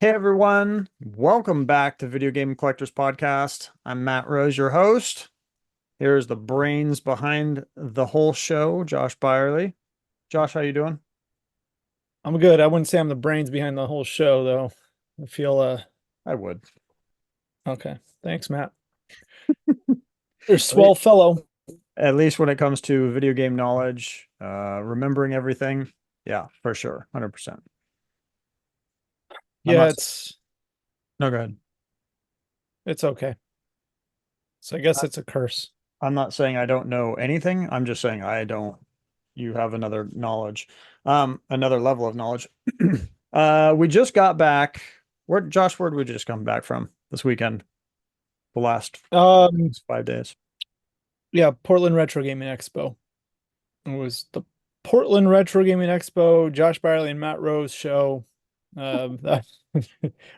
Hey everyone, welcome back to Video Game Collectors Podcast. I'm Matt Rose, your host. Here's the brains behind the whole show, Josh Byerly. Josh, how you doing? I'm good. I wouldn't say I'm the brains behind the whole show, though. I feel I would. okay. Thanks, Matt. You're a At least, swell fellow. at least when it comes to video game knowledge, remembering everything, yeah, for sure, 100%. I'm Yeah, not. it's No, go ahead. it's okay. So I guess I- it's a curse. I'm not saying I don't know anything. I'm just saying I don't. You have another knowledge, another level of knowledge. We just got back. Where did we just come back from this weekend? The last Um, 5 days. yeah, Portland Retro Gaming Expo. It was the Portland Retro Gaming Expo, Josh Byerly and Matt Rose show. That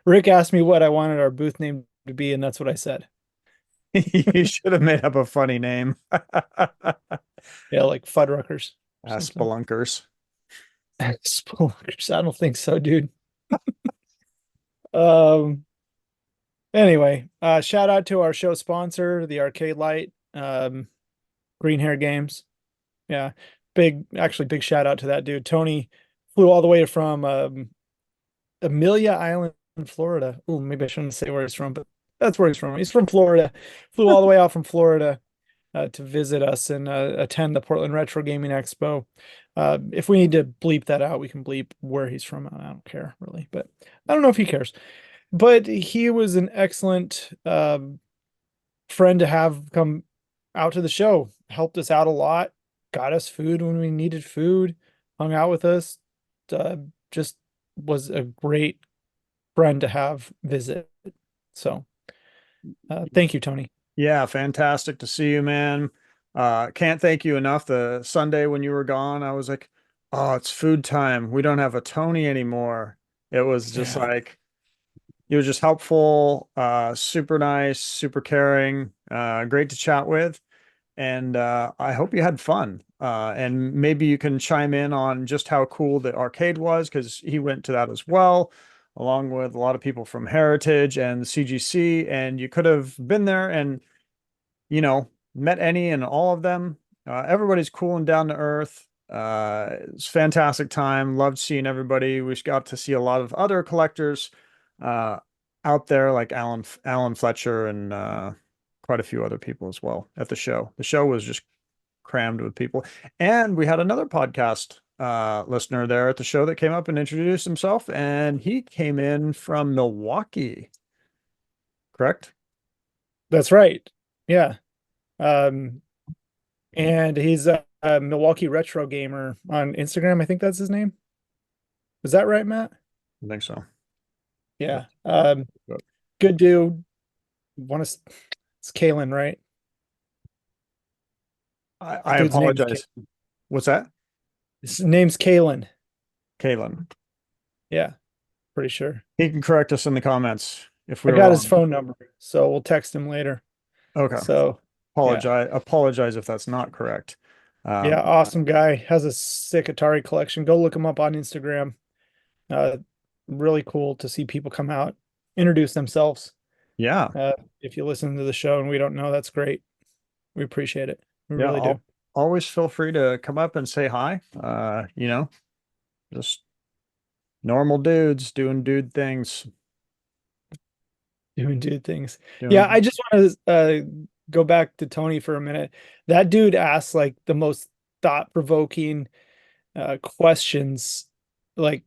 Rick asked me what I wanted our booth name to be, and that's what I said. You should have made up a funny name. Yeah, like Fuddruckers or something. Spelunkers. Spelunker. I don't think so, dude. Um, Anyway, shout out to our show sponsor, the Arcade Light, Green Hair Games. Yeah, big shout out to that dude. Tony flew all the way from Amelia Island, Florida. Oh, maybe I shouldn't say where he's from, but that's where he's from. He's from Florida. Flew all the way out from Florida to visit us and attend the Portland Retro Gaming Expo. If we need to bleep that out, we can bleep where he's from. I don't care really, but I don't know if he cares. But he was an excellent friend to have come out to the show. Helped us out a lot, got us food when we needed food, hung out with us. Uh, just was a great friend to have visit. So thank you, Tony. Yeah, fantastic to see you, man. Can't thank you enough. The Sunday when you were gone, I was like, oh, it's food time. We don't have a Tony anymore. It was just Yeah. like, he was just helpful, super nice, super caring, great to chat with. And I hope you had fun. And maybe you can chime in on just how cool the arcade was, because he went to that as well, along with a lot of people from Heritage and CGC. And you could have been there and, met any and all of them. Everybody's cool and down to earth. It's a fantastic time. Loved seeing everybody. We got to see a lot of other collectors uh, out there, like Alan Fletcher and quite a few other people as well at the show. The show was just crammed with people. And we had another podcast listener there at the show that came up and introduced himself, and he came in from Milwaukee, correct? That's right. Yeah. Um, and he's a Milwaukee Retro Gamer on Instagram. I think that's his name. Is that right, Matt? I think so. Yeah. That's- Good dude. Want to? It's Kalen, right? I Dude's name's apologize. What's that? his name's Kalen. Kalen. Yeah, pretty sure. He can correct us in the comments if we I were got his wrong. phone number, so we'll text him later. Okay. So yeah, Apologize if that's not correct. yeah, Um, awesome guy. Has a sick Atari collection. Go look him up on Instagram. Uh, really cool to see people come out, introduce themselves. yeah. If you listen to the show and we don't know, that's great. We appreciate it. We Yeah. really do. Always feel free to come up and say hi. Just normal dudes doing dude things. Doing dude things. Yeah, Doing I just want to go back to Tony for a minute. That dude asked like the most thought-provoking questions, like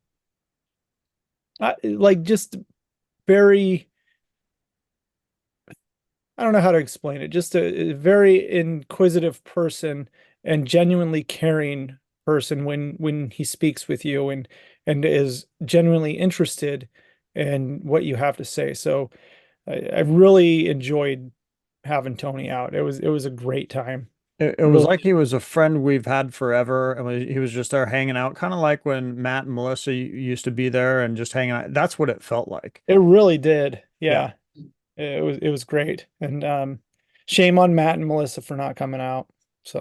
just very, I don't know how to explain it. Just a very inquisitive person and genuinely caring person when he speaks with you and is genuinely interested in what you have to say. So I really enjoyed having Tony out. It was a great time. it was Really, like he was a friend we've had forever, and he was just there hanging out, kind of like when Matt and Melissa used to be there and just hanging out. That's what it felt like. it really did. Yeah. Yeah, it was great. And shame on Matt and Melissa for not coming out. So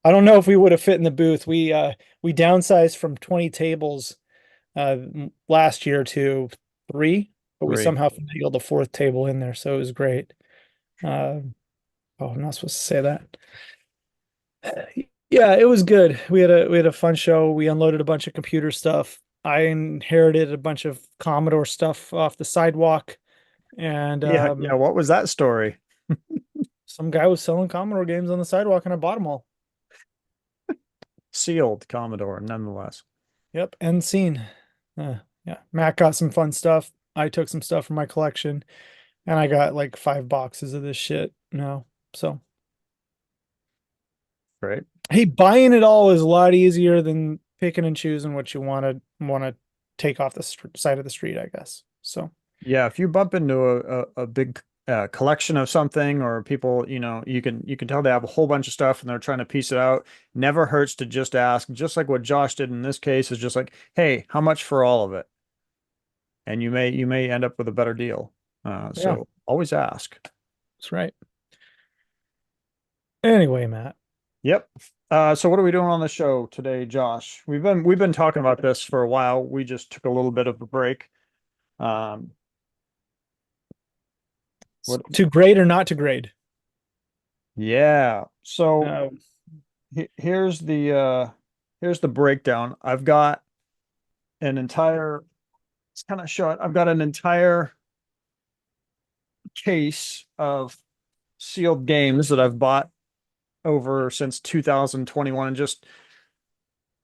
I don't know if we would have fit in the booth. We downsized from 20 tables last year to three, but we Three. somehow finagled a fourth table in there, so it was great. Oh, I'm not supposed to say that. Yeah, it was good. We had a fun show. We unloaded a bunch of computer stuff. I inherited a bunch of Commodore stuff off the sidewalk, and Yeah, yeah. What was that story? some guy was selling Commodore games on the sidewalk, and I bought them all. Sealed Commodore, nonetheless. Yep, end scene. Yeah, Matt got some fun stuff. I took some stuff from my collection, and I got like 5 boxes of this shit now. So, Great. hey, buying it all is a lot easier than picking and choosing what you want to take off the side of the street, I guess. So, Yeah, if you bump into a big collection of something, or people, you can tell they have a whole bunch of stuff and they're trying to piece it out. Never hurts to just ask, just like what Josh did in this case, is just like, hey, how much for all of it? And you may end up with a better deal. yeah, So always ask. that's right. Anyway, Matt, Yep. So what are we doing on the show today, Josh? We've been talking about this for a while. We just took a little bit of a break. Um, what? to grade or not to grade? Yeah. So Uh, here's the breakdown. I've got an entire it's kind of short. I've got an entire case of sealed games that I've bought over since 2021. And just,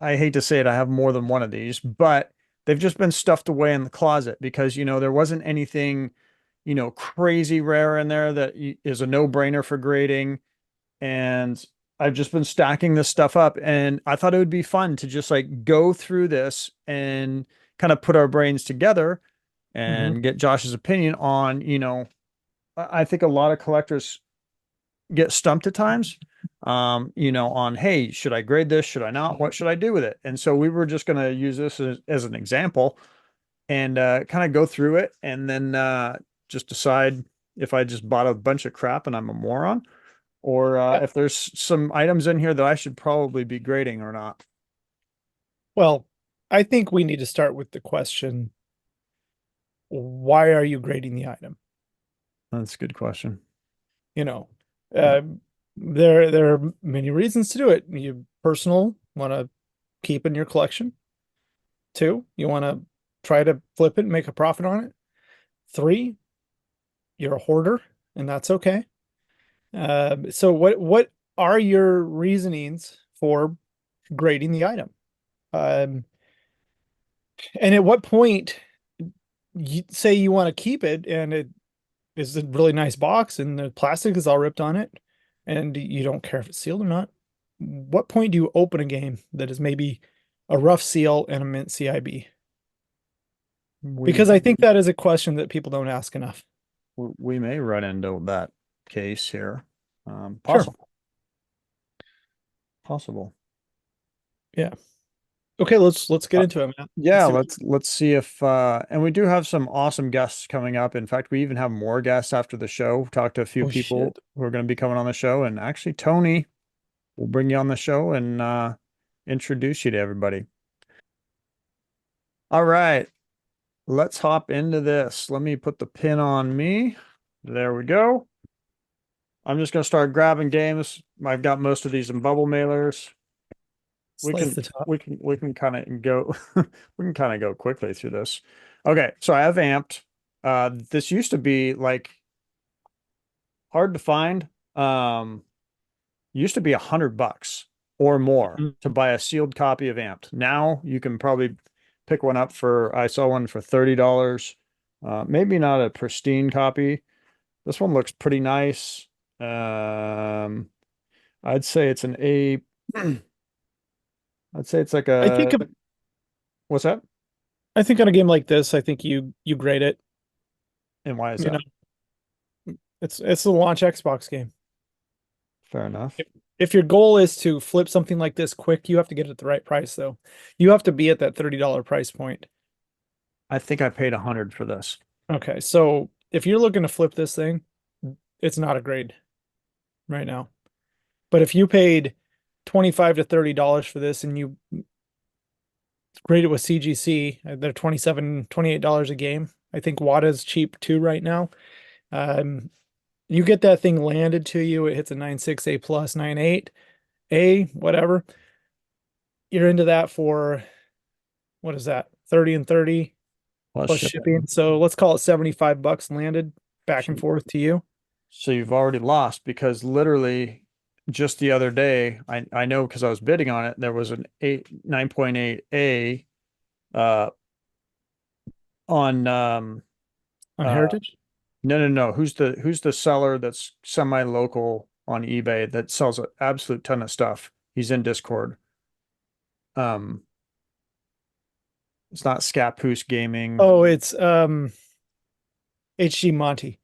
I hate to say it, I have more than one of these, but they've just been stuffed away in the closet because, there wasn't anything, crazy rare in there that is a no-brainer for grading. And I've just been stacking this stuff up, and I thought it would be fun to just like go through this and kind of put our brains together mhm. and get Josh's opinion on, I think a lot of collectors get stumped at times, on, hey, should I grade this? Should I not? What should I do with it? And so we were just going to use this as an example and kind of go through it, and then just decide if I just bought a bunch of crap and I'm a moron, or Yeah. if there's some items in here that I should probably be grading or not. Well, I think we need to start with the question, why are you grading the item? That's a good question. You know, Yeah. uh, there are many reasons to do it. You personal want to keep in your collection. Two, you want to try to flip it and make a profit on it. Three, you're a hoarder, and that's okay. So what are your reasonings for grading the item? Um, and at what point you say you want to keep it and it is a really nice box and the plastic is all ripped on it and you don't care if it's sealed or not? What point do you open a game that is maybe a rough seal and a mint CIB? We Because I think that is a question that people don't ask enough. we may run into that case here. Sure. Possible, possible. Yeah. Okay, let's get Uh, into it, man. Let's yeah, see what let's see if and we do have some awesome guests coming up. In fact, we even have more guests after the show. Talked to a few oh people shit. who are going to be coming on the show, and actually Tony will bring you on the show and introduce you to everybody. All right, let's hop into this. Let me put the pin on me. There we go. I'm just going to start grabbing games. I've got most of these in bubble mailers. we Slice can the top. we can kind of go we can kind of go quickly through this. Okay, so I have amped. This used to be like hard to find. Used to be $100 or more Mm. to buy a sealed copy of amped. Now you can probably pick one up for, I saw one for $30. Maybe not a pristine copy. This one looks pretty nice. um I'd say it's an A. I'd say it's like I think a, what's that? I think on a game like this, I think you grade it. And why is You know, that? it's a launch Xbox game. Fair enough. If your goal is to flip something like this quick, you have to get it at the right price, though. You have to be at that $30 price point. I think I paid 100 for this. Okay, so if you're looking to flip this thing, it's not a grade right now. But if you paid 25 to $30 for this and you grade it with CGC, they're 27, $28 a game. I think Wada's cheap too right now. Um, you get that thing landed to you, it hits a 9.6 A plus, 9.8 A, whatever. You're into that for what is that? 30 and 30 Plus plus shipping. shipping. So let's call it 75 bucks landed back and So forth to you. so you've already lost because literally just the other day, I know because I was bidding on it, there was an 9.8A uh on On uh Heritage? no. Who's the seller that's semi-local on eBay that sells an absolute ton of stuff? He's in Discord. Um it's not Scappoose Gaming. Oh, it's HG Monty,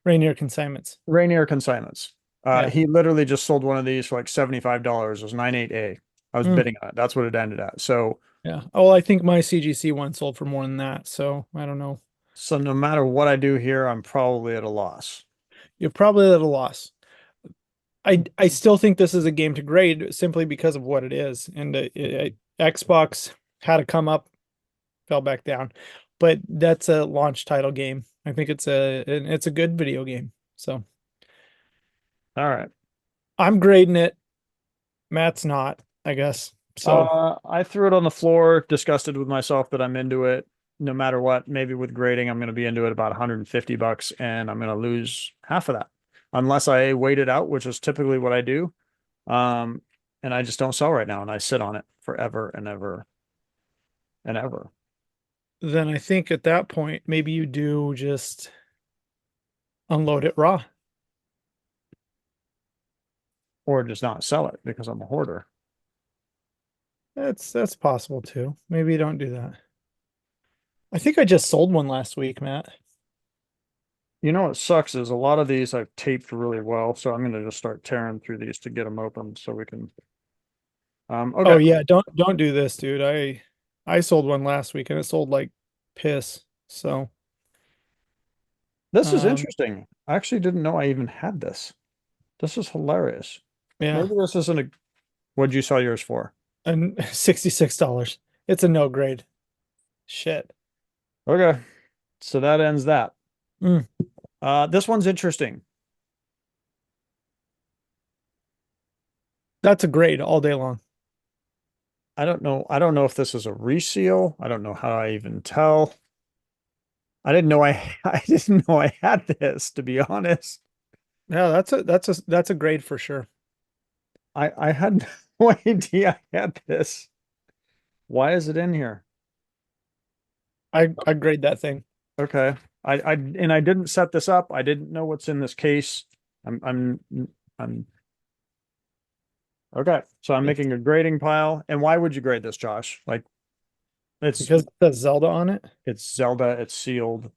Rainier Consignments. Rainier Consignments. Yeah. He literally just sold one of these for like $75. It was 98A. I was Mm, bidding on it. That's what it ended at. So yeah. Oh, I think my CGC one sold for more than that. So I don't know. so no matter what I do here, I'm probably at a loss. You're probably at a loss. I still think this is a game to grade simply because of what it is. And Xbox had to come up, fell back down. But that's a launch title game. I think it's a good video game. So All right. I'm grading it. Matt's not, I guess. So I threw it on the floor, disgusted with myself that I'm into it. No matter what, maybe with grading, I'm going to be into it about 150 bucks and I'm going to lose half of that unless I wait it out, which is typically what I do. Um, and I just don't sell right now and I sit on it forever and ever and ever, then I think at that point, maybe you do just unload it raw. or just not sell it because I'm a hoarder. That's possible too. Maybe you don't do that. I think I just sold one last week, Matt. You know what sucks is a lot of these I've taped really well, so I'm going to just start tearing through these to get them open so we can. Oh Okay, yeah, don't do this, dude. I sold one last week and it sold like piss. So, this is um interesting. I actually didn't know I even had this. This is hilarious. yeah, Maybe this isn't a. What'd you sell yours for? and $66. It's a no grade. Shit. Okay, so that ends that. Mm, This one's interesting. that's a grade all day long. I don't know. I don't know if this is a reseal. I don't know how I even tell. I didn't know I. I didn't know I had this, to be honest. Yeah, that's a grade for sure. I had no idea I had this. Why is it in here? I grade that thing Okay. I didn't set this up. I didn't know what's in this case. I'm okay. So I'm making a grading pile. And why would you grade this, Josh? Like it's because it says Zelda on it. it's Zelda, it's sealed.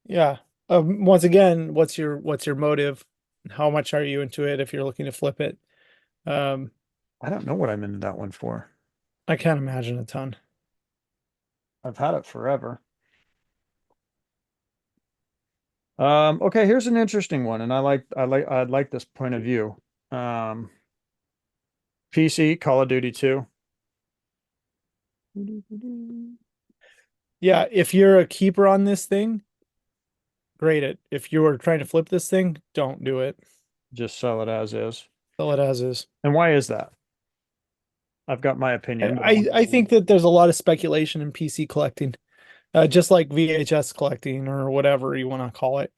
Yeah. Once again, what's your motive? How much are you into it if you're looking to flip it? Um, I don't know what I'm into that one for. I can't imagine a ton. I've had it forever. Okay, here's an interesting one, and I'd like this point of view. Um, PC, Call of Duty 2. Yeah, if you're a keeper on this thing, grade it. If you are trying to flip this thing, don't do it. Just sell it as is. Sell it as is. And why is that? I've got my I, opinion, but I I want I think that there's a lot of speculation in PC collecting. Just like VHS collecting or whatever you want to call it,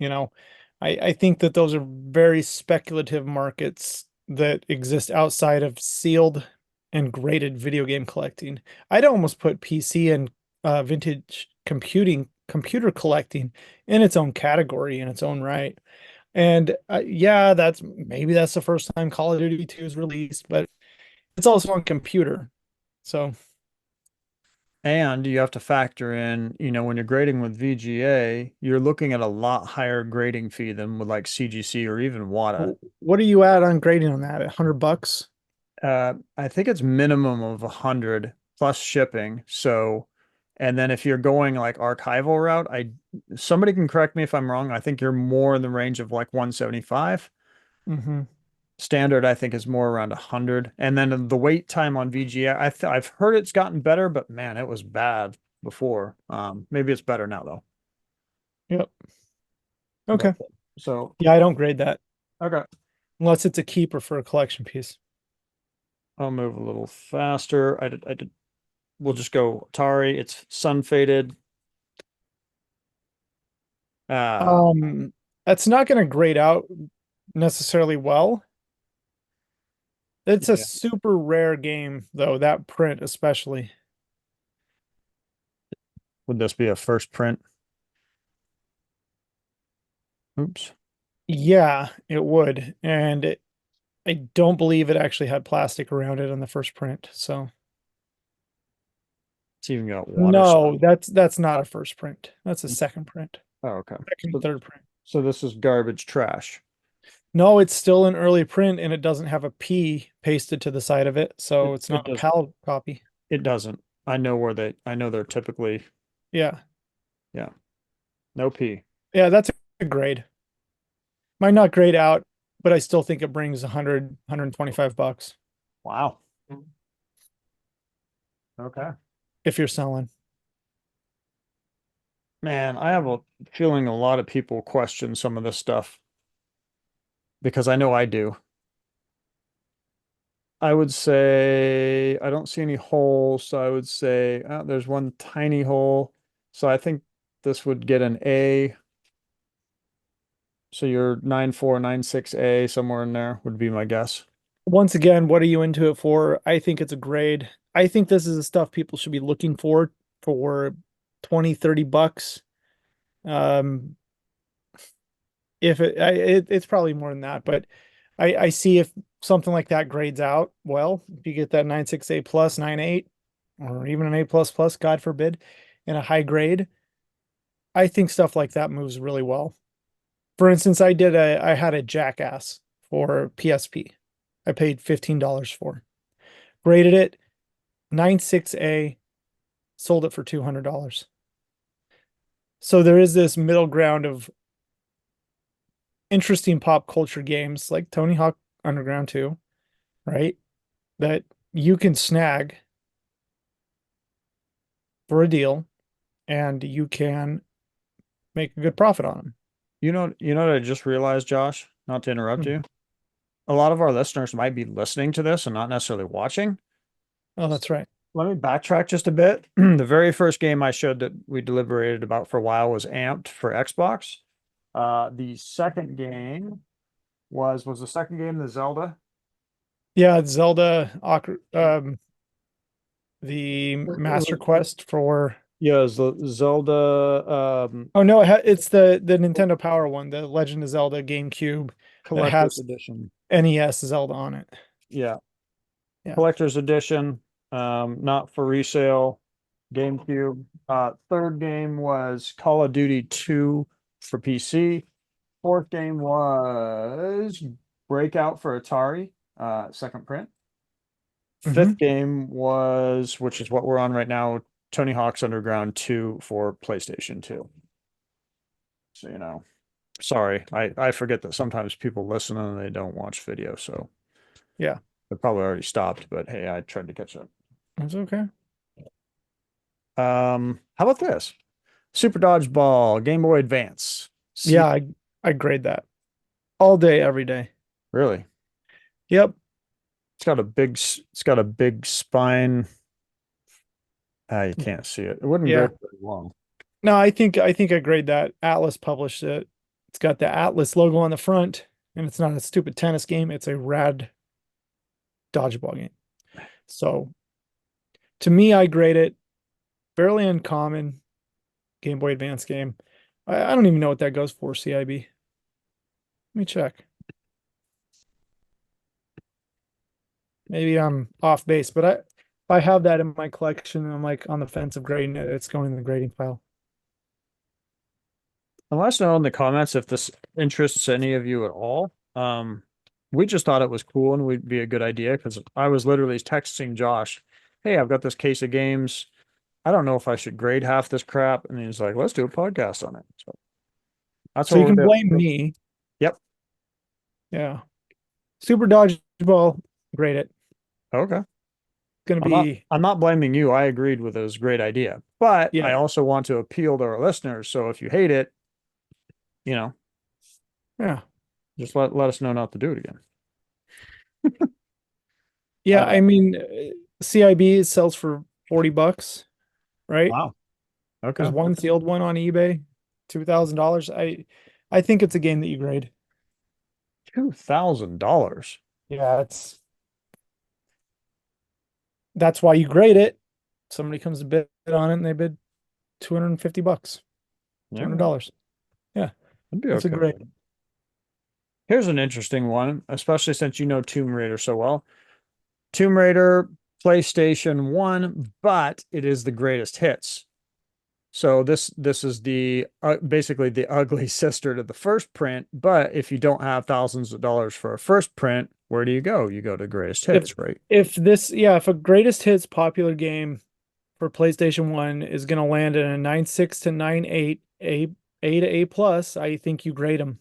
I think that those are very speculative markets that exist outside of sealed and graded video game collecting. I'd almost put PC and vintage computer collecting in its own category in its own right. And yeah, that's the first time Call of Duty 2 is released, but it's also on computer. So, and you have to factor in, when you're grading with VGA, you're looking at a lot higher grading fee than with like CGC or even WATA. what are you at on grading on that? $100? I think it's minimum of 100 plus shipping. So, and then if you're going like archival route, somebody can correct me if I'm wrong. I think you're more in the range of like 175. Mm-hmm. Standard, I think, is more around 100. And then the wait time on VGA, I've heard it's gotten better, but man, it was bad before. Maybe it's better now though. Yep. But Okay. so Yeah, I don't grade that okay, unless it's a keeper for a collection piece. I'll move a little faster. I did. We'll just go Atari. It's sun faded. Uh, Um, that's not going to grade out necessarily well. It's a yeah. super rare game, though, that print especially. Would this be a first print? Oops. Yeah, it would. I don't believe it actually had plastic around it on the first print. So It's even got water no, slide. that's not a first print. That's a second print. Oh, okay. Second, So, third print. so this is garbage trash. No, it's still an early print and it doesn't have a P pasted to the side of it, It so it's it not a does PAL copy. it doesn't. I know they're typically, Yeah. yeah, no P. Yeah, that's a grade. Might not grade out, but I still think it brings 100, $125 Wow. Okay. if you're selling. Man, I have a feeling a lot of people question some of this stuff because I know I do. I would say I don't see any holes, so I would say there's one tiny hole. So I think this would get an A. So you're 9496A somewhere in there would be my guess. Once again, what are you into it for? I think it's a grade. I think this is the stuff people should be looking for 20, $30. Um, if it's probably more than that, but I see if something like that grades out well, if you get that 9.6 A plus, 9.8, or even an A plus plus, God forbid, in a high grade, I think stuff like that moves really well. For instance, I had a Jackass for PSP. I paid $15 for. Graded it 9.6A, sold it for $200. So there is this middle ground of interesting pop culture games like Tony Hawk Underground 2, right? That you can snag for a deal and you can make a good profit on them. You know what I just realized, Josh? Not to interrupt Hmm. you. A lot of our listeners might be listening to this and not necessarily watching. Oh, that's right. Let me backtrack just a bit. The very first game I showed that we deliberated about for a while was Amped for Xbox. The second game was the second game the Zelda? Yeah, Zelda, the It Master was, Quest for. yeah, it was the Zelda Oh no, it's the Nintendo Power one, the Legend of Zelda GameCube that Collector's has Edition. NES Zelda on it. Yeah, Yeah. Collector's Edition. Not for resale. GameCube. Third game was Call of Duty 2 for PC. Fourth game was Breakout for Atari, second print. Hmm. Fifth game was, which is what we're on right now, Tony Hawk's Underground 2 for PlayStation 2. So, sorry, I forget that sometimes people listen and they don't watch video, so Yeah, they probably already stopped, but hey, I tried to catch up. that's okay. How about this? Super Dodgeball, Game Boy Advance. See, Yeah, I grade that all day, every day. really? Yep. It's got a big spine. Ah, you can't see it. It wouldn't Yeah. grade very long. No, I think I grade that. Atlas published it. It's got the Atlas logo on the front, and it's not a stupid tennis game. It's a rad dodgeball game. So to me, I grade it fairly uncommon Game Boy Advance game. I don't even know what that goes for, CIB. Let me check. Maybe I'm off base, but if I have that in my collection and I'm like on the fence of grading it, it's going in the grading file. And let us know in the comments if this interests any of you at all. We just thought it was cool and would be a good idea because I was literally texting Josh, "Hey, I've got this case of games. I don't know if I should grade half this crap." And he's like, "Let's do a podcast on it." So that's So what you we're can doing. blame me. Yep. Yeah. Super Dodgeball, grade it. Okay. Gonna be, I'm not blaming you. I agreed with it was a great idea, but I yeah. also want to appeal to our listeners. So if you hate it, you know, Yeah. just let us know not to do it again. Yeah, Uh, I mean, CIB sells for 40 bucks, right? wow. There's Okay. one sealed one on eBay, $2,000. I think it's a game that you grade. $2,000. Yeah, that's why you grade it. Somebody comes to bid on it and they bid 250 bucks, Yeah, $200. Yeah, I'd be that's a okay great. with it. Here's an interesting one, especially since you know Tomb Raider so well. Tomb Raider, PlayStation 1, but it is the greatest hits. So this is the basically the ugly sister to the first print. But if you don't have thousands of dollars for a first print, where do you go? You go to greatest If hits, right? if a greatest hits popular game for PlayStation 1 is going to land in a 9.6 to 9.8, A to A plus, I think you grade them.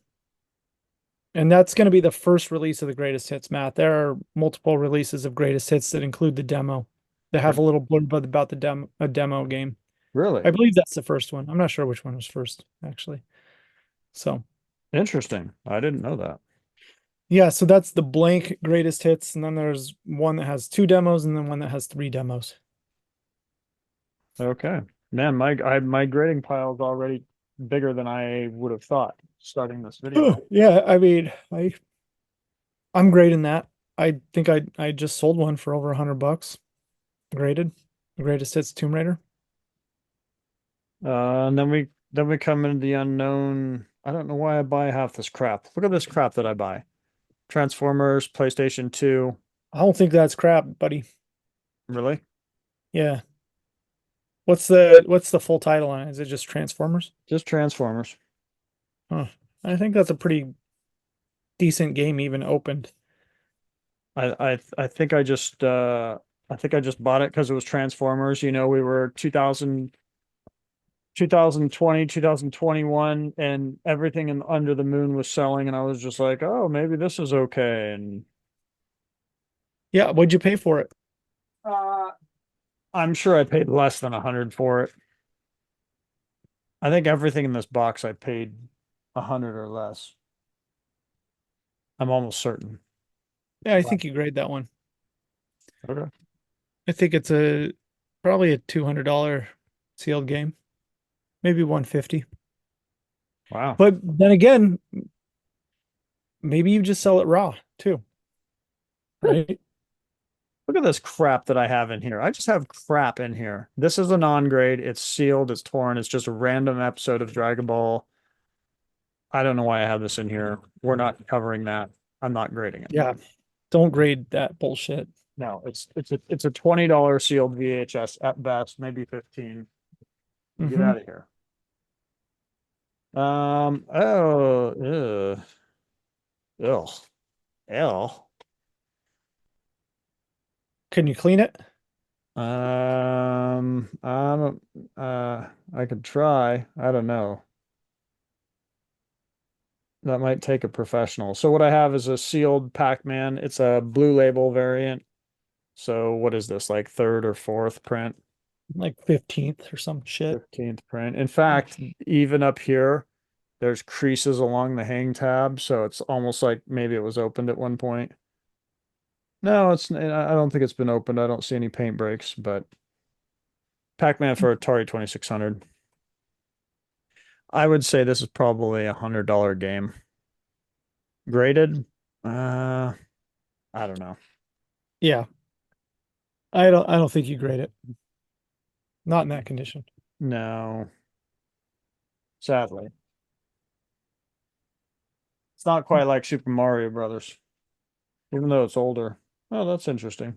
And that's going to be the first release of the greatest hits, Matt. There are multiple releases of greatest hits that include the demo. That have a little blurb about the demo game. Really I believe that's the first one. I'm not sure which one was first, actually. So, interesting. I didn't know that. yeah, so that's the blank greatest hits, and then there's one that has two demos, and then one that has three demos. Okay, man, my grading pile is already bigger than I would have thought starting this video off. Yeah, I mean, I'm grading that. I think I just sold one for over 100 bucks. Graded. The greatest hits Tomb Raider. And then we come into the unknown. I don't know why I buy half this crap. Look at this crap that I buy. Transformers, PlayStation 2. I don't think that's crap, buddy. Really? Yeah. What's the full title on it? Is it just Transformers? Just Transformers. Huh. I think that's a pretty decent game even opened. I think I think I just bought it because it was Transformers. You know, we were 2020, 2021, and everything in under the moon was selling, and I was just like, oh, maybe this is okay. And Yeah, what'd you pay for it? uh, I'm sure I paid less than 100 for it. I think everything in this box I paid 100 or less. I'm almost certain. Yeah, I Wow. think you grade that one. Okay. I think it's a probably a $200 sealed game, maybe 150. Wow. But then again, maybe you just sell it raw too, right? Look at this crap that I have in here. I just have crap in here. This is a non-grade. It's sealed. It's torn. It's just a random episode of Dragon Ball. I don't know why I have this in here. We're not covering that. I'm not grading it. Yeah, don't grade that bullshit. No, it's a $20 sealed VHS at best, maybe 15. Get Hmm. out of here. Oh, ugh, ew. Can you clean it? I don't, I could try. I don't know. That might take a professional. So what I have is a sealed Pac-Man. It's a blue label variant. So what is this, like third or fourth print? Like 15th or some shit. 15th print. In fact, even up here, there's creases along the hang tab, so it's almost like maybe it was opened at one point. No, I don't think it's been opened. I don't see any paint breaks, but Pac-Man for Atari 2600. I would say this is probably $100 game. Graded? Uh, I don't know. Yeah, I don't think you grade it. Not in that condition. No, sadly. It's not quite like Super Mario Brothers, even though it's older. Oh, that's interesting.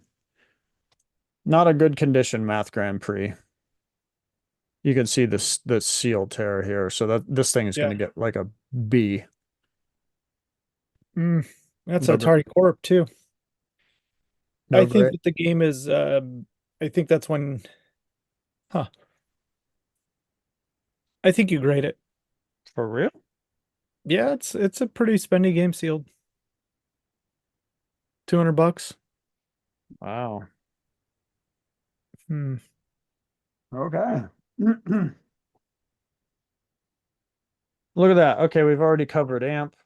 Not a good condition Math Grand Prix. You can see this seal tear here, so that this thing is going Yeah. to get like a B. Mm, that's No, Atari Corp too. no I think grade that the game is I think that's when huh. I think you grade it. for real. Yeah, it's a pretty spendy game sealed. 200 bucks. Wow. Hmm. Okay. Look at that. Okay, we've already covered amp,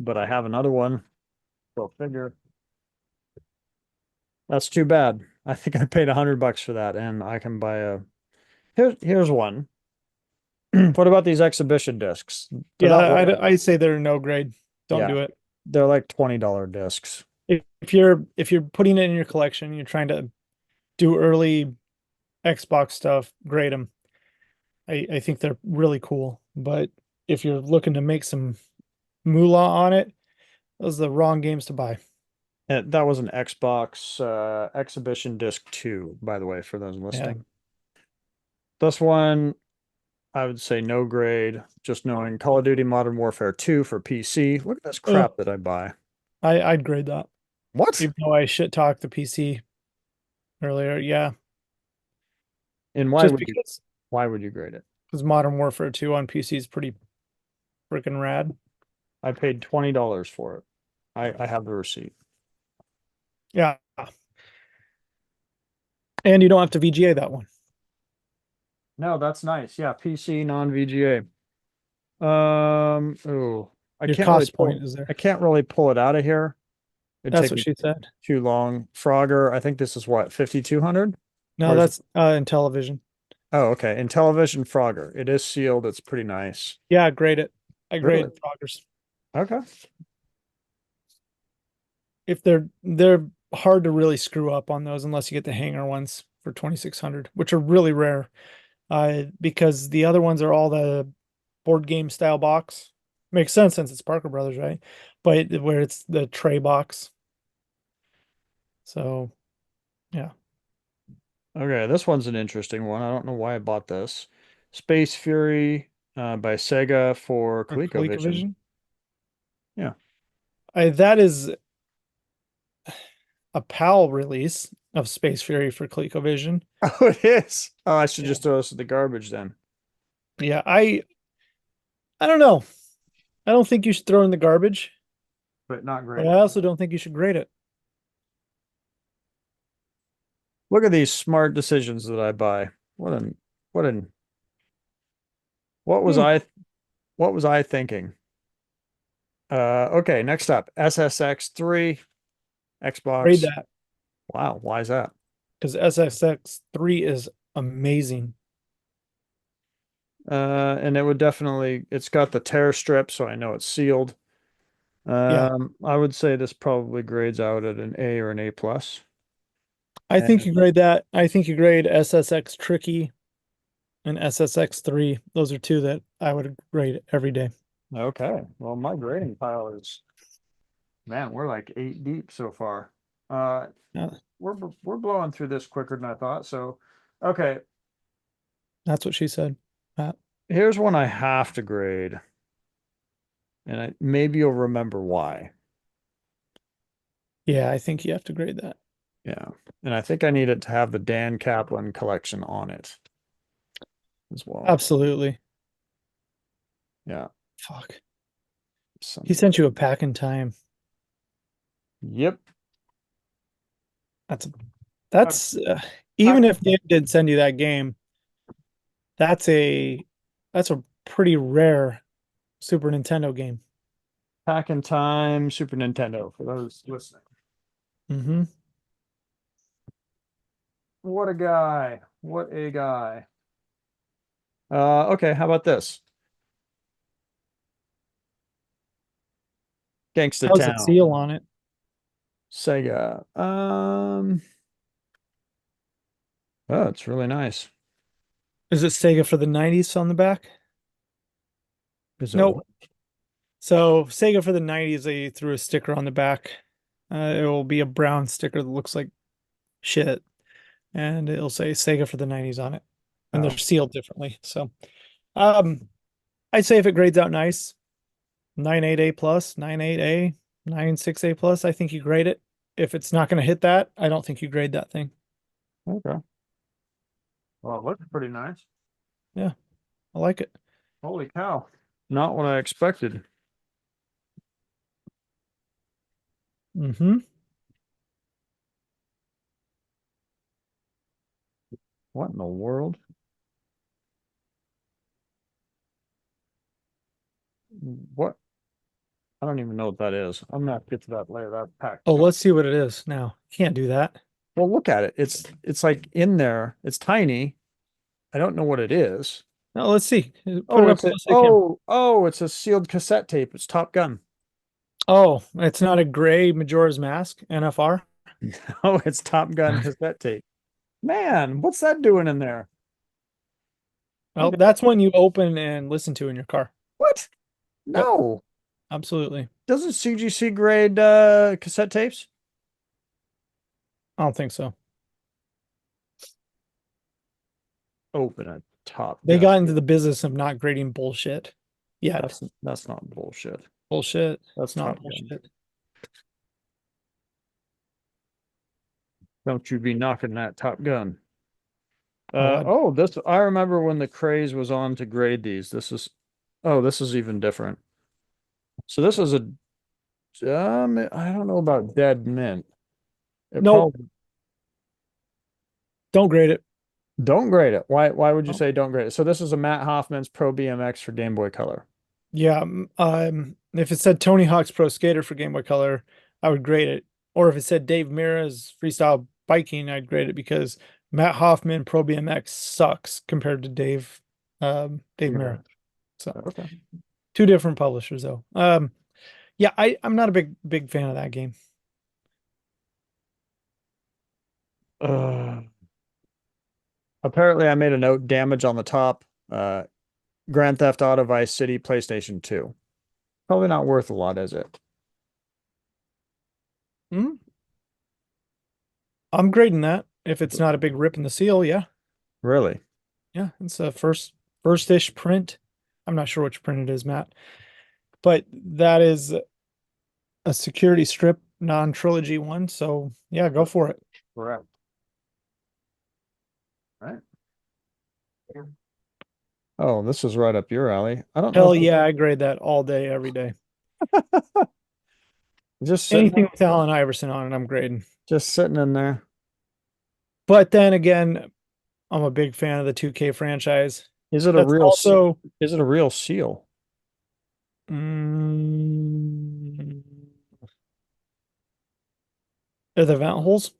but I have another one. Go figure. That's too bad. I think I paid $100 for that, and I can buy a. Here's one. What about these exhibition discs? They're Yeah, not worth. I say they're no grade. Don't Yeah, do it. they're like $20 discs. If you're putting it in your collection, you're trying to do early Xbox stuff, grade them. I think they're really cool. But if you're looking to make some moolah on it, those are the wrong games to buy. And that was an Xbox exhibition disc 2, by the way, for those Yeah. listening. This one, I would say no grade, just knowing Call of Duty Modern Warfare 2 for PC. Look at this Oh, crap that I buy. I'd grade that. What? Even though I shit talked the PC earlier. Yeah. And Just because why would you grade it? Modern Warfare 2 on PC is pretty freaking rad. I paid $20 for it. I have the receipt. Yeah. And you don't have to VGA that one. No, that's nice. Yeah, PC non-VGA. Oh, Your cost point is there. I can't really pull it out of here. It'd That's take what me she said. too long. Frogger, I think this is what, 5,200? No, Or is it? that's in television. Oh, okay. In television Frogger. It is sealed. It's pretty nice. Yeah, grade it. I Really? grade Froggers. Okay. If they're hard to really screw up on those unless you get the hanger ones for 2600, which are really rare. Because the other ones are all the board game style box. Makes sense since it's Parker Brothers, right? But where it's the tray box. So yeah. Okay, this one's an interesting one. I don't know why I bought this. Space Fury by Sega for Or ColecoVision. ColecoVision. Yeah. That is a PAL release of Space Fury for ColecoVision. Oh, it is. Oh, I should Yeah. just throw this in the garbage then. Yeah, I don't know. I don't think you should throw in the garbage, But not but great. I also don't think you should grade it. Look at these smart decisions that I buy. What an what was Hmm, I what was I thinking? Okay, next up, SSX3, grade Xbox. that Wow, why is that? because SSX 3 is amazing. And it would definitely, it's got the tear strip, so I know it's sealed. Yeah, I would say this probably grades out at an A or an A plus. I think And you grade that. I think you grade SSX Tricky and SSX 3. Those are two that I would grade every day. okay, well, my grading pile is, man, we're like 8 deep so far. Uh, Uh, we're blowing through this quicker than I thought. So, okay, that's what she said. Uh, here's one I have to grade, and maybe you'll remember why. yeah, I think you have to grade that. Yeah, and I think I need it to have the Dan Kaplan collection on it as well. Absolutely. Yeah, Fuck. He sons of. sent you a pack in time. Yep. That's Uh, that's pack, even if Dave did send you that game, that's a that's a pretty rare Super Nintendo game. pack in time, Super Nintendo for those listening. Hmm. What a guy. What a guy. Okay, how about this? Gangsta How's the Town, seal on it? Sega. Oh, it's really nice. Is it Sega for the 90s on the back? Is it Nope. what? So Sega for the 90s, they threw a sticker on the back. It will be a brown sticker that looks like shit, and it'll say Sega for the 90s on it, and they're Oh, sealed differently. So, um, I'd say if it grades out nice, 9.8 A plus, 9.8 A, 9.6 A plus, I think you grade it. If it's not going to hit that, I don't think you grade that thing. okay. Well, it looks pretty nice. Yeah, I like it. Holy cow. Not what I expected. Hmm. What in the world? What? I don't even know what that is. I'm gonna have to get to that later. That pack. Oh, let's see what it is now. Can't do that. Well, look at it. It's like in there. It's tiny. I don't know what it is. No, let's see. Put Oh, it up it's a close to the camera. it's a sealed cassette tape. It's Top Gun. Oh, it's not a gray Majora's Mask NFR. Oh, it's Top Gun cassette tape. Man, what's that doing in there? Well, Okay. that's one you open and listen to in your car. What? Yep, No. absolutely. Doesn't CGC grade cassette tapes? I don't think so. Open a Top They Gun. got into the business of not grading bullshit yet. That's not bullshit. Bullshit. That's It's not Top Gun. bullshit. Don't you be knocking that Top Gun. Oh, This I remember when the craze was on to grade these. This is even different. So this is a I don't know about dead mint. It nope. probably Don't grade it. don't grade it. Why would you Oh. say don't grade it? So this is a Matt Hoffman's Pro BMX for Game Boy Color. Yeah. If it said Tony Hawk's Pro Skater for Game Boy Color, I would grade it. Or if it said Dave Mira's Freestyle Biking, I'd grade it because Matt Hoffman Pro BMX sucks compared to Dave Mira. Mirror. So Okay. two different publishers though. Yeah, I'm not a big fan of that game. Uh, Apparently I made a note damage on the top. Grand Theft Auto Vice City PlayStation 2. Probably not worth a lot, is it? Hmm? I'm grading that. If it's not a big rip in the seal, yeah. Really? Yeah, it's a first-ish print. I'm not sure which print it is, Matt, but that is a security strip non-trilogy one. So yeah, go for it. Correct. Right. Oh, this is right up your alley. I don't know if Hell yeah, I grade that all day, every day. just sitting Anything with Allen Iverson on it, I'm grading. just sitting in there. But then again, I'm a big fan of the 2K franchise. Is it a That's real also is it a real seal? mm, are the vent holes.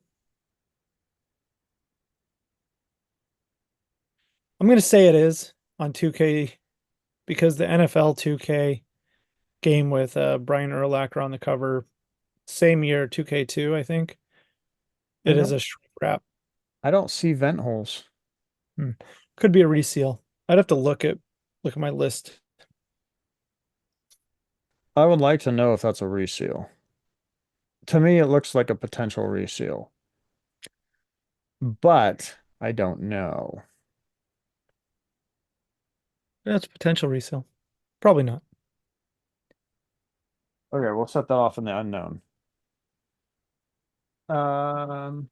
I'm gonna say it is on 2K because the NFL 2K game with Brian Urlacher on the cover, same year, 2K2, I think. I It is don't a shrink wrap. I don't see vent holes. Hmm. Could be a reseal. I'd have to look at my list. I would like to know if that's a reseal. To me, it looks like a potential reseal, but I don't know. That's potential resale. Probably not. Okay, we'll set that off in the unknown. Um,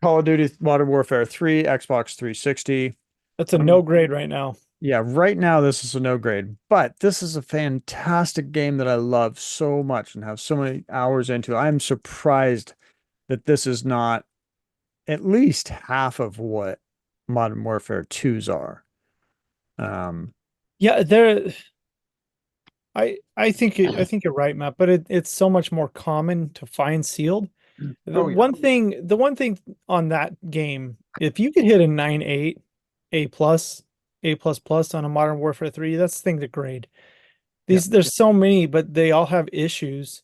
Call of Duty Modern Warfare 3, Xbox 360. That's a no grade right now. Yeah, right now this is a no grade, but this is a fantastic game that I love so much and have so many hours into. I'm surprised that this is not at least half of what Modern Warfare 2s are. Um, Yeah, I think you're right, Matt, but it's so much more common to find sealed. oh yeah. The one thing on that game, if you could hit a 9.8, A plus, A plus plus on a Modern Warfare 3, that's the thing to grade. Yeah. There's so many, but they all have issues.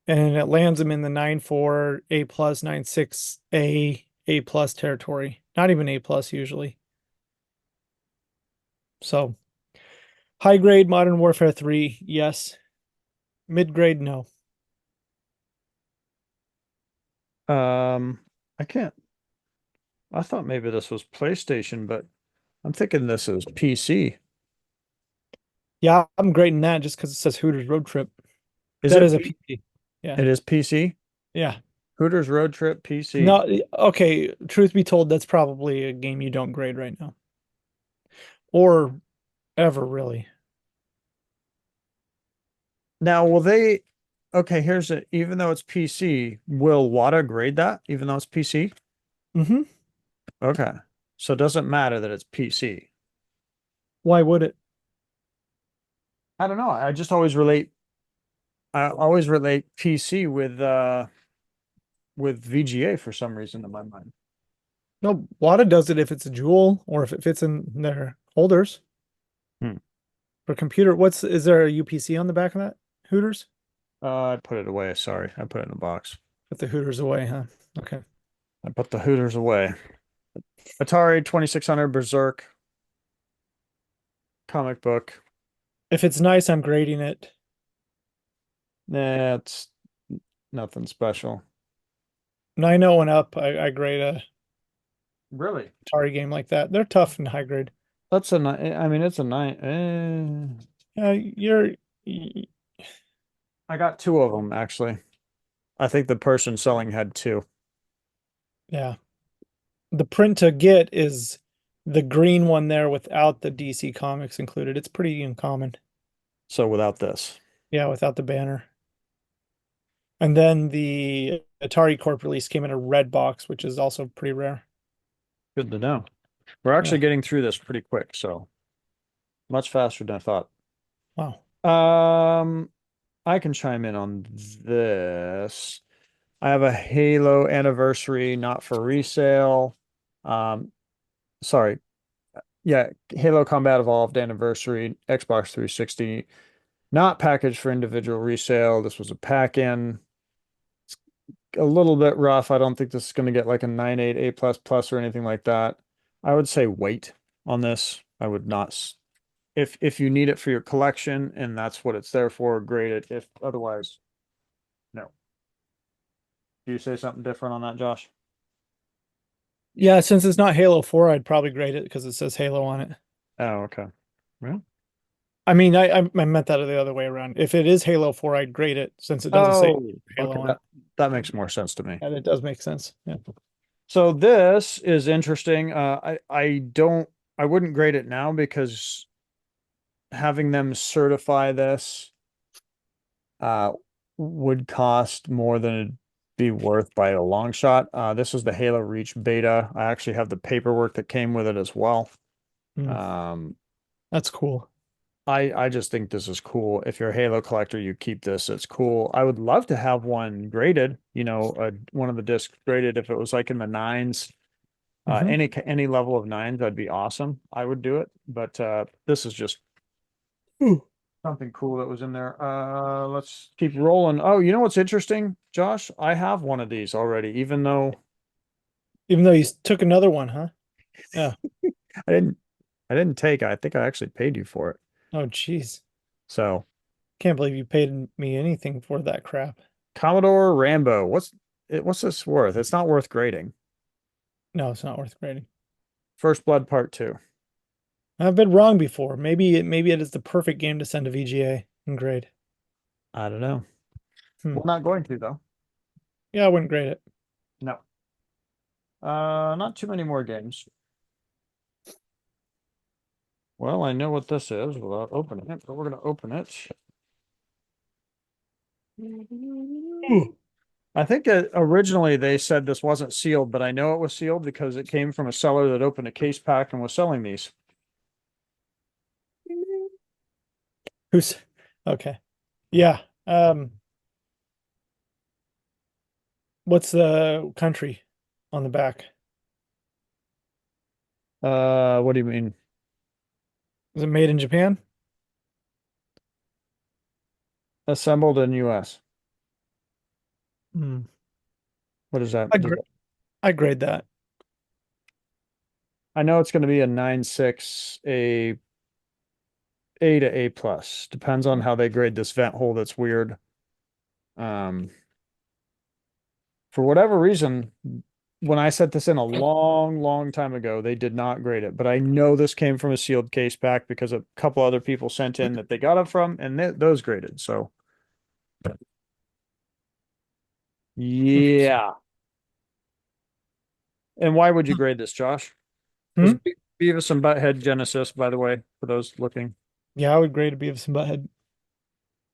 And it lands them in the 9.4, A plus, 9.6, A plus territory. Not even A plus usually. So high grade Modern Warfare 3, yes. Mid grade, no. Um, I can't. I thought maybe this was PlayStation, but I'm thinking this is PC. Yeah, I'm grading that just because it says Hooters Road Trip. Is That it is a P PC. Yeah. It is PC? Yeah. Hooters Road Trip PC. No, okay. Truth be told, that's probably a game you don't grade right now. Or ever really. Now, will they okay, here's it. Even though it's PC, will WADA grade that even though it's PC? Hmm. Okay. So it doesn't matter that it's PC. Why would it? I don't know. I always relate PC with VGA for some reason in my mind. No, Wada does it if it's a jewel or if it fits in their holders Hmm. for computer. Is there a UPC on the back of that? Hooters? I put it away. Sorry. I put it in a box. Put the Hooters away, huh? Okay. I put the Hooters away. Atari 2600 Berserk comic book. If it's nice, I'm grading it. Nah, it's nothing special. 9.0 and up, I grade a Really? Atari game like that. They're tough and high grade. That's a nine. I mean, it's a nine. Yeah, I got two of them actually. I think the person selling had two. yeah. The print to get is the green one there without the DC Comics included. It's pretty uncommon. So without this, Yeah, without the banner. And then the Atari Corp release came in a red box, which is also pretty rare. good to know. We're Yeah. actually getting through this pretty quick, so much faster than I thought. Wow. Um, I can chime in on this. I have a Halo anniversary, not for resale. Um, sorry. Yeah, Halo Combat Evolved anniversary, Xbox 360, not packaged for individual resale. This was a pack-in. A little bit rough. I don't think this is going to get like a 9.8 A plus plus or anything like that. I would say wait on this. I would not. If you need it for your collection and that's what it's there for, grade it. If otherwise, no. Do you say something different on that, Josh? Yeah, since it's not Halo 4, I'd probably grade it because it says Halo on it. Oh, okay. Well, I mean, I meant that the other way around. If it is Halo 4, I'd grade it since it doesn't say oh, Halo okay. on it. That makes more sense to me. And it does make sense. Yeah. So this is interesting. I wouldn't grade it now because having them certify this uh would cost more than it'd be worth by a long shot. This is the Halo Reach beta. I actually have the paperwork that came with it as well. Hmm. Um, That's cool. I just think this is cool. If you're a Halo collector, you keep this. It's cool. I would love to have one graded, one of the discs graded if it was like in the nines. Hmm. Any level of nines, that'd be awesome. I would do it, but this is just Ooh. something cool that was in there. Let's keep rolling. Oh, you know what's interesting, Josh? I have one of these already, even though Even though you took another one, huh? Yeah. I didn't I didn't take it. I think I actually paid you for it. Oh, jeez. So, Can't believe you paid me anything for that crap. Commodore Rambo, what's this worth? It's not worth grading. No, it's not worth grading. First Blood Part 2. I've been wrong before. Maybe it is the perfect game to send to VGA and grade. I don't know. Hmm. We're not going to though. Yeah, I wouldn't grade it. No. Not too many more games. Well, I know what this is without opening it, but we're gonna open it. Ooh. I think that originally they said this wasn't sealed, but I know it was sealed because it came from a seller that opened a case pack and was selling these. Who's okay? Yeah. What's the country on the back? What do you mean? Is it made in Japan? Assembled in US. Hmm. What is that? I gra I grade that. I know it's going to be a 9.6, A to A plus. Depends on how they grade this vent hole that's weird. Um, for whatever reason, when I set this in a long, long time ago, they did not grade it. But I know this came from a sealed case pack because a couple other people sent in that they got it from, and those graded. So Interesting. yeah. And why would you grade this, Josh? This Hmm? is Beavis and Butthead Genesis, by the way, for those looking. Yeah, I would grade a Beavis and Butthead.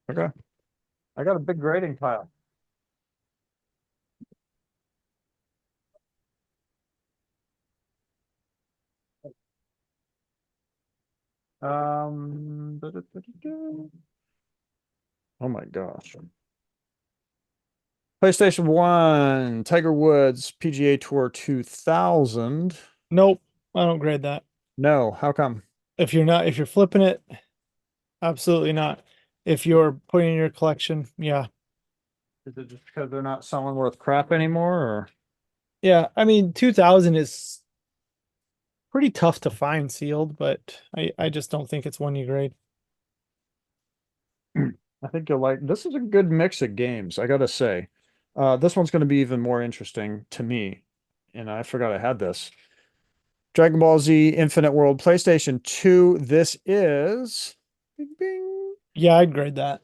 Okay. I got a big grading pile. Oh my gosh. PlayStation 1, Tiger Woods PGA Tour 2000. Nope, I don't grade that. No, how come? If you're flipping it, absolutely not. If you're putting in your collection, yeah. Is it just because they're not selling worth crap anymore, or? Yeah, I mean, 2000 is pretty tough to find sealed, but I just don't think it's one you grade. I think you'll like this is a good mix of games, I gotta say. This one's gonna be even more interesting to me. And I forgot I had this. Dragon Ball Z Infinite World PlayStation 2. This is bing, bing. Yeah, I'd grade that.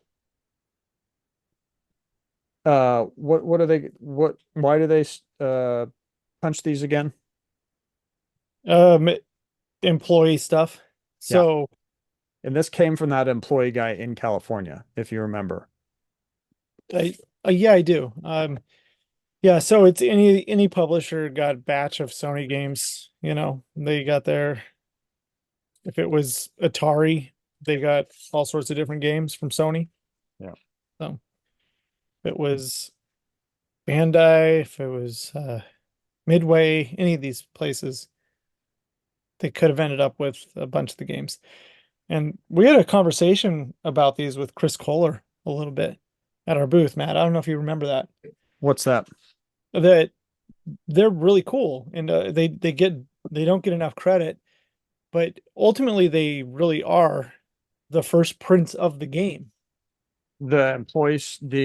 What are they why do they punch these again? Um, Employee stuff. Yeah. So, And this came from that employee guy in California, if you remember. I yeah, I do. Yeah, so it's any publisher got a batch of Sony games, they got their if it was Atari, they got all sorts of different games from Sony. Yeah. So if it was Bandai, if it was Midway, any of these places, they could have ended up with a bunch of the games. And we had a conversation about these with Chris Kohler a little bit at our booth, Matt. I don't know if you remember that. What's that? That they're really cool and they don't get enough credit, but ultimately they really are the first prints of the game. The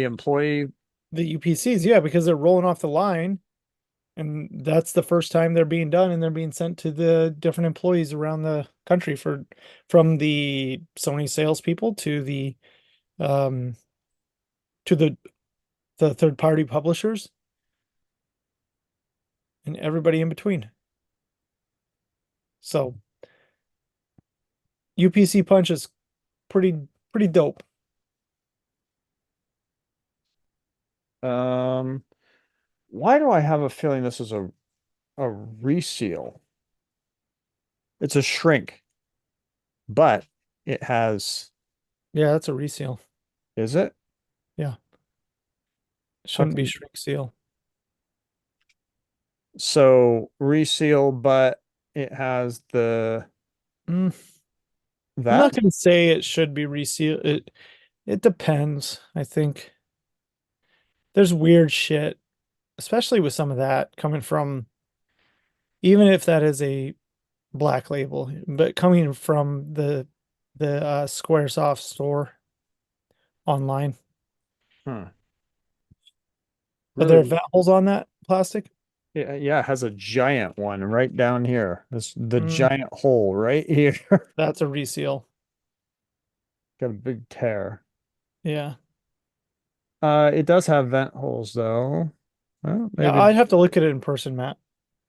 employee. The UPCs, yeah, because they're rolling off the line and that's the first time they're being done and they're being sent to the different employees around the country for from the Sony salespeople um to the third party publishers and everybody in between. So UPC Punch is pretty dope. Um, why do I have a feeling this is a reseal? It's a shrink, but it has, Yeah, that's a reseal. is it? Yeah, How shouldn't be come? shrink seal. So reseal, but it has Mm, I'm not that, going to say it should be reseal. It depends. I think there's weird shit, especially with some of that coming from even if that is a black label, but coming from the Squaresoft store online. huh, Are there really? vent holes on that plastic? Yeah, yeah, it has a giant one right down here. This the Mm, giant hole right here. that's a reseal. Got a big tear. Yeah. It does have vent holes though. Well, Yeah, maybe I'd have to look at it in person, Matt.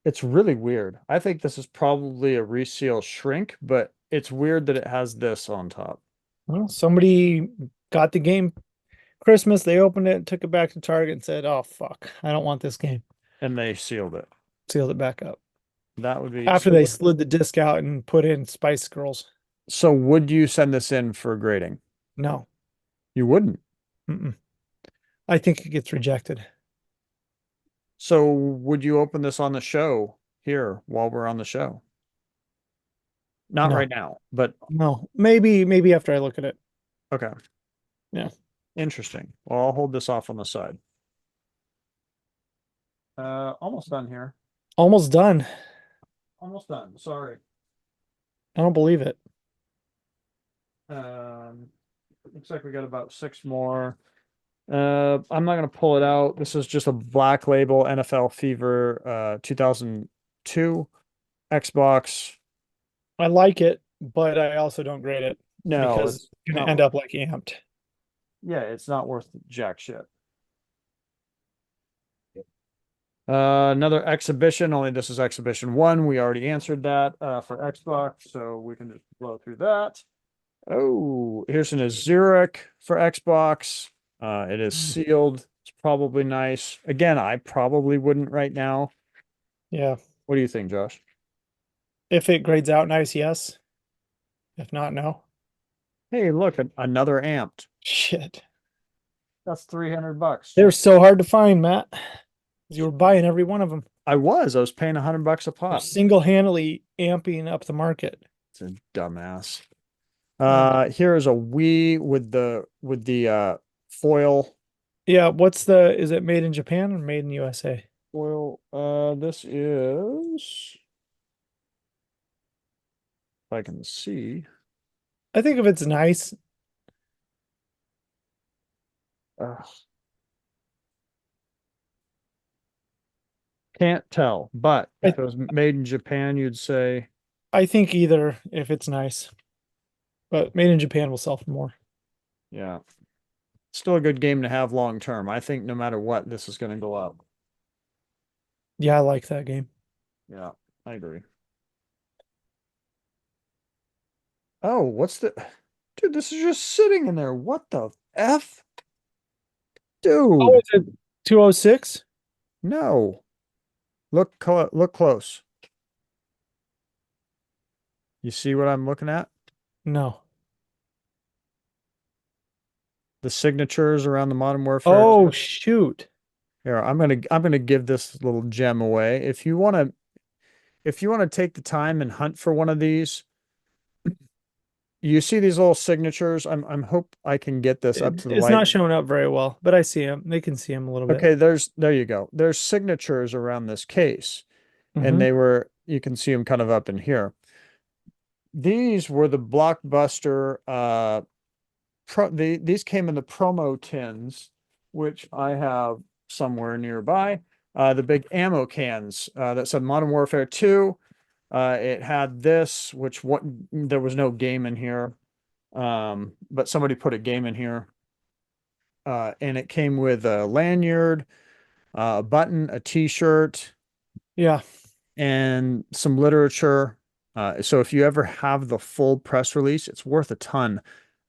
it's really weird. I think this is probably a reseal shrink, but it's weird that it has this on top Well, somebody got the game Christmas, they opened it, took it back to Target and said, "Oh fuck, I don't want this game." and they sealed it. Sealed it back up. That would be After so. they slid the disc out and put in Spice Girls. So would you send this in for grading? No. You wouldn't. Mm-mm. I think it gets rejected. So would you open this on the show here while we're on the show? Not No. right now, but No. Maybe after I look at it. okay. Yeah. Interesting. Well, I'll hold this off on the side. Almost done here. Almost done. Almost done. Sorry. I don't believe it. Um, looks like we got about six more. I'm not gonna pull it out. This is just a black label NFL Fever 2002 Xbox. I like it, but I also don't grade it No, because it's it's going to not end worth. up like amped. Yeah, it's not worth jack shit. Another exhibition, only this is exhibition one. We already answered that for Xbox, so we can just blow through that. Oh, here's an Azuric for Xbox. It is Mm. sealed. It's probably nice. Again, I probably wouldn't right now. Yeah. What do you think, Josh? If it grades out nice, yes. If not, no. Hey, look, another amped. Shit. That's 300 bucks. They're so hard to find, Matt. 'Cause you were buying every one of them. I was paying 100 bucks a They're pop. single-handedly amping up the market. It's a dumbass. Yeah. Here is a Wii with the foil. Yeah, is it made in Japan or made in USA? Foil. This is, if I can see. I think if it's nice, Ugh, can't tell, but I if it was made in Japan, you'd say, I think either if it's nice, but made in Japan will sell for more. yeah, still a good game to have long term. I think no matter what, this is going to go up. Yeah, I like that game. Yeah, I agree. Oh, what's the, dude, this is just sitting in there. What the F? Oh, Dude, is it 206? no. Look close. You see what I'm looking at? No. The signatures around the Modern Warfare Oh, 2. shoot. Here, I'm gonna give this little gem away. If you want to take the time and hunt for one of these, you see these little signatures. I'm hope I can get this up to the It's light. not showing up very well, but I see them. They can see them a little bit. Okay, there you go. There's signatures around this case, and Hmm. you can see them kind of up in here. These were the blockbuster these came in the promo tins, which I have somewhere nearby. The big ammo cans that said Modern Warfare 2. It had this, which what there was no game in here, but somebody put a game in here, and it came with a lanyard, a button, a T-shirt, Yeah. and some literature. So if you ever have the full press release, it's worth a ton.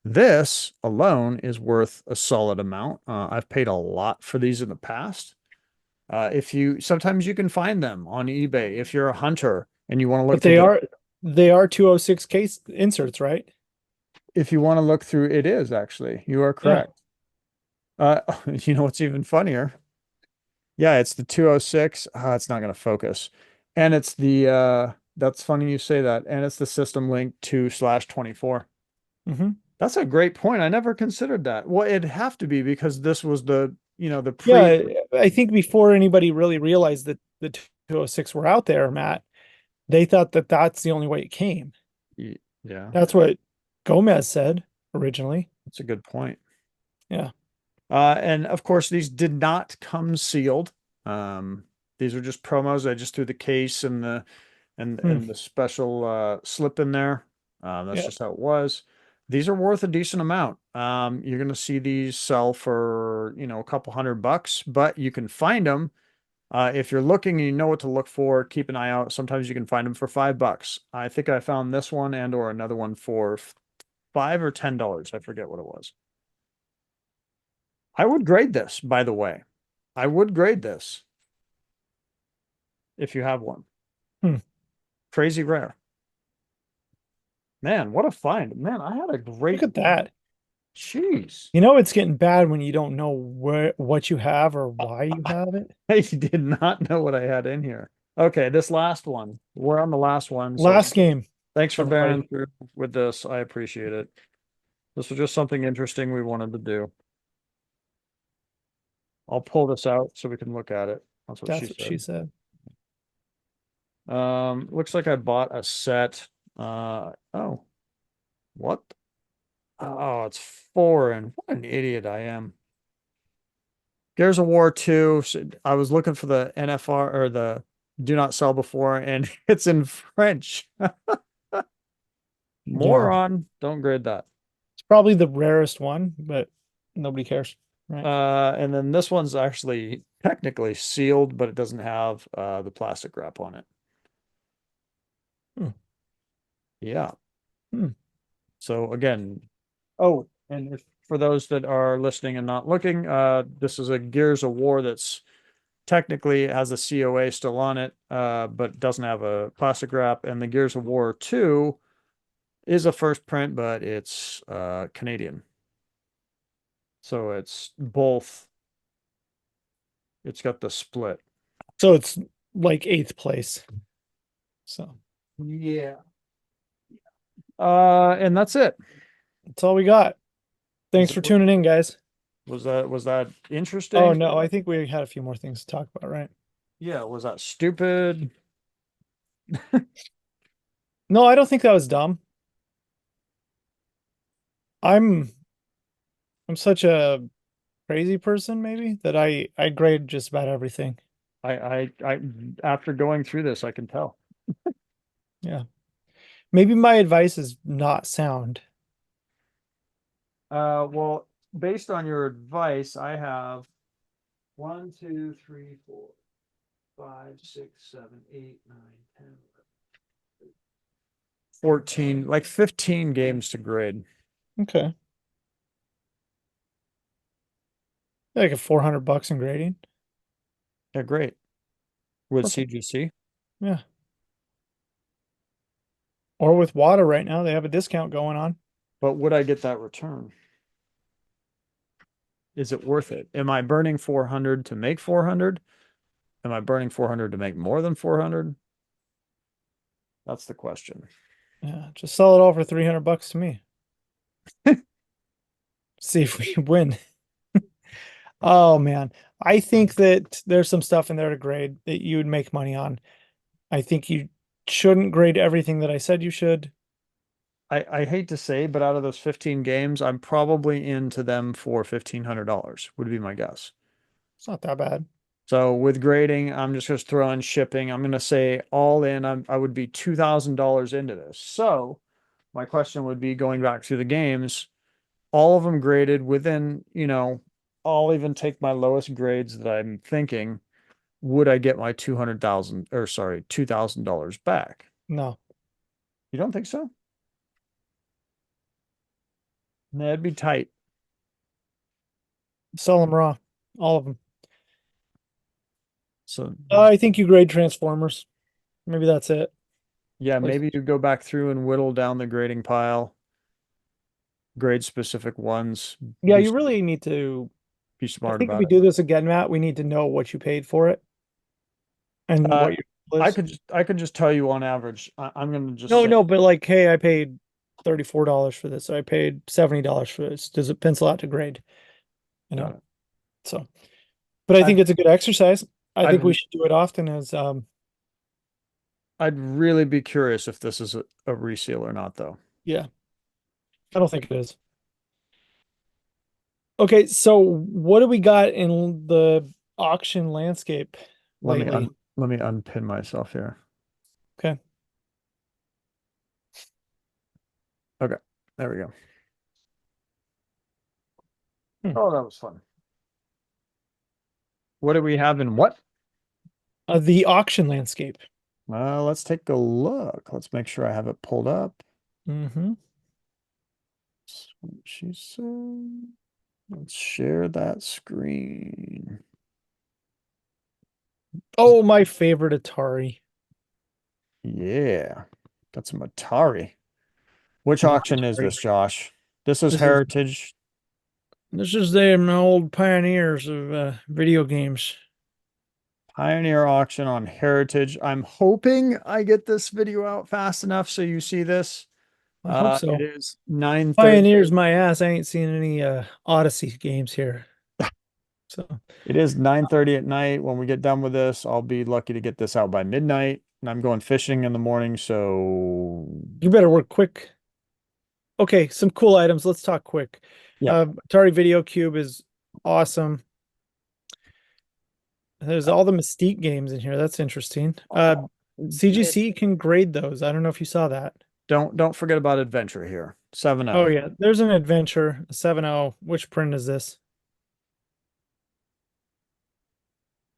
This alone is worth a solid amount. I've paid a lot for these in the past. If you sometimes you can find them on eBay if you're a hunter and you want to look But through they are 206 case inserts, right? if you want to look through it is actually. You are Yeah. correct. You know what's even funnier? Yeah, it's the 206. It's not going to focus. And it's the that's funny you say that. And it's the system link 2/24. Hmm. That's a great point. I never considered that. Well, it'd have to be because this was the pre. Yeah, I think before anybody really realized that the 206 were out there, Matt, they thought that that's the only way it came. Yeah, That's what Gomez said originally. that's a good point. Yeah. And of course, these did not come sealed. Um, these were just promos. I just threw the case and Hmm. the special slip in there. That's Yeah. just how it was. These are worth a decent amount. You're going to see these sell for, a couple $100, but you can find them. If you're looking and you know what to look for, keep an eye out. Sometimes you can find them for $5. I think I found this one and or another one for $5 or $10. I forget what it was. I would grade this, by the way. I would grade this if you have one. Hmm. Crazy rare. Man, what a find. Man, I had a Look great at that. jeez. You know it's getting bad when you don't know what you have or why you have it. I did not know what I had in here. Okay, this last one. We're on the last one, so Last game, thanks for bearing everybody. through with this. I appreciate it. This was just something interesting we wanted to do. I'll pull this out so we can look at it. That's what she That's what she said. said. Looks like I bought a set. Oh, what? Oh, it's foreign. What an idiot I am. Gears of War 2. I was looking for the NFR or the do not sell before, and it's in French. Yeah. Moron. Don't grade that. It's probably the rarest one, but nobody cares. Right. And then this one's actually technically sealed, but it doesn't have the plastic wrap on it. Hmm. Yeah. Hmm. So again, oh, and for those that are listening and not looking, this is a Gears of War that's technically has a COA still on it, but doesn't have a plastic wrap. And the Gears of War 2 is a first print, but it's Canadian. So it's both. It's got the split. So it's like eighth place. So Yeah. And that's it. that's all we got. Was Thanks that for tuning in, guys. was that Oh interesting? no, I think we had a few more things to talk about, right? Yeah, was that stupid? No, I don't think that was dumb. I'm I'm such a crazy person, maybe, that I grade just about everything. I after going through this, I can tell. Yeah. Maybe my advice is not sound. Well, based on your advice, I have 1, 2, 3, 4, 5, 6, 7, 8, 9, 10, 14, like 15 games to grade. Okay. Like a 400 bucks in grading. Yeah, great. With Perfect. CGC. Yeah. Or with water right now, they have a discount going on. But would I get that return? Is it worth it? Am I burning 400 to make 400? Am I burning 400 to make more than 400? That's the question. Yeah. Just sell it all for 300 bucks to me. See if we win. Oh man. I think that there's some stuff in there to grade that you would make money on. I think you shouldn't grade everything that I said you should. I hate to say, but out of those 15 games, I'm probably into them for $1,500, would be my guess. It's not that bad. So with grading, I'm just going to throw in shipping. I'm going to say all in, I would be $2,000 into this. So my question would be going back to the games, all of them graded within, I'll even take my lowest grades that I'm thinking, would I get my 200,000 or sorry, $2,000 back? No. You don't think so? That'd be tight. Sell them raw. All of them. So I think you grade Transformers. Maybe that's it. yeah, Place. maybe you go back through and whittle down the grading pile, grade specific ones, Yeah, you really need to. be I smart think if about we it. do this again, Matt, we need to know what you paid for it and Uh, what your bill I is. could just I could just tell you on average. I'm gonna just No, say no, but like, hey, I paid $34 for this. I paid $70 for this. Does it pencil out to grade? You got know, it. so. But I think I'd it's a good exercise. I think we I'd should do it often as I'd really be curious if this is a reseal or not, though. yeah, I don't think it is. Okay, so what do we got in the auction landscape Let me un lately? let me unpin myself here. Okay. Okay, there we go. Hmm. Oh, that was fun. What do we have in what? The auction landscape. Let's take a look. Let's make sure I have it pulled up. Hmm. That's what she said. Let's share that screen. Oh, my favorite Atari. Yeah, got some Atari. Which More auction is Atari. this, Josh? This is This is Heritage. this is them old pioneers of video games. Pioneer auction on Heritage. I'm hoping I get this video out fast enough so you see this. I hope It so. is 9:30. Pioneers my ass. I ain't seen any Odyssey games here. So It is 9:30 at night. When we get done with this, I'll be lucky to get this out by midnight. And I'm going fishing in the morning, so you better work quick. Okay, some cool items. Let's talk quick. yeah. Atari Video Cube is awesome. There's all the Mystique games in here. That's interesting. Oh, CGC can grade those. I don't know if you saw that. don't forget about Adventure here. Oh 7-0. yeah, there's an Adventure, a 7.0. Which print is this?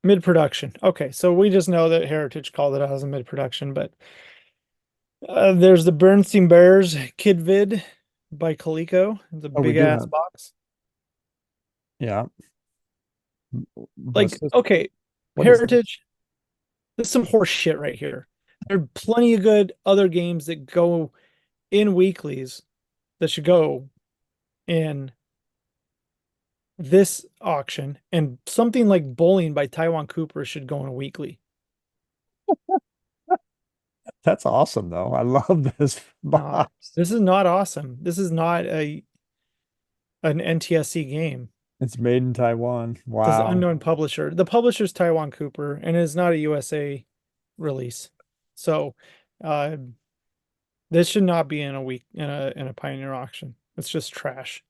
Mid-production. Okay, so we just know that Heritage called it out as a mid-production, but there's the Bernstein Bears Kid Vid by Coleco. It's a Oh, we big do ass have. box. Yeah. What's Like, this? okay, What is this? Heritage, there's some horse shit right here. There are plenty of good other games that go in weeklies that should go in this auction, and something like Bowling by Taiwan Cooper should go in a weekly. That's awesome though. I love this Uh, box. this is not awesome. This is not a an NTSC game. It's made in Taiwan. This is Wow. unknown publisher. The publisher's Taiwan Cooper, and it is not a USA release. So, uh, this should not be in a week in a Pioneer auction. It's just trash.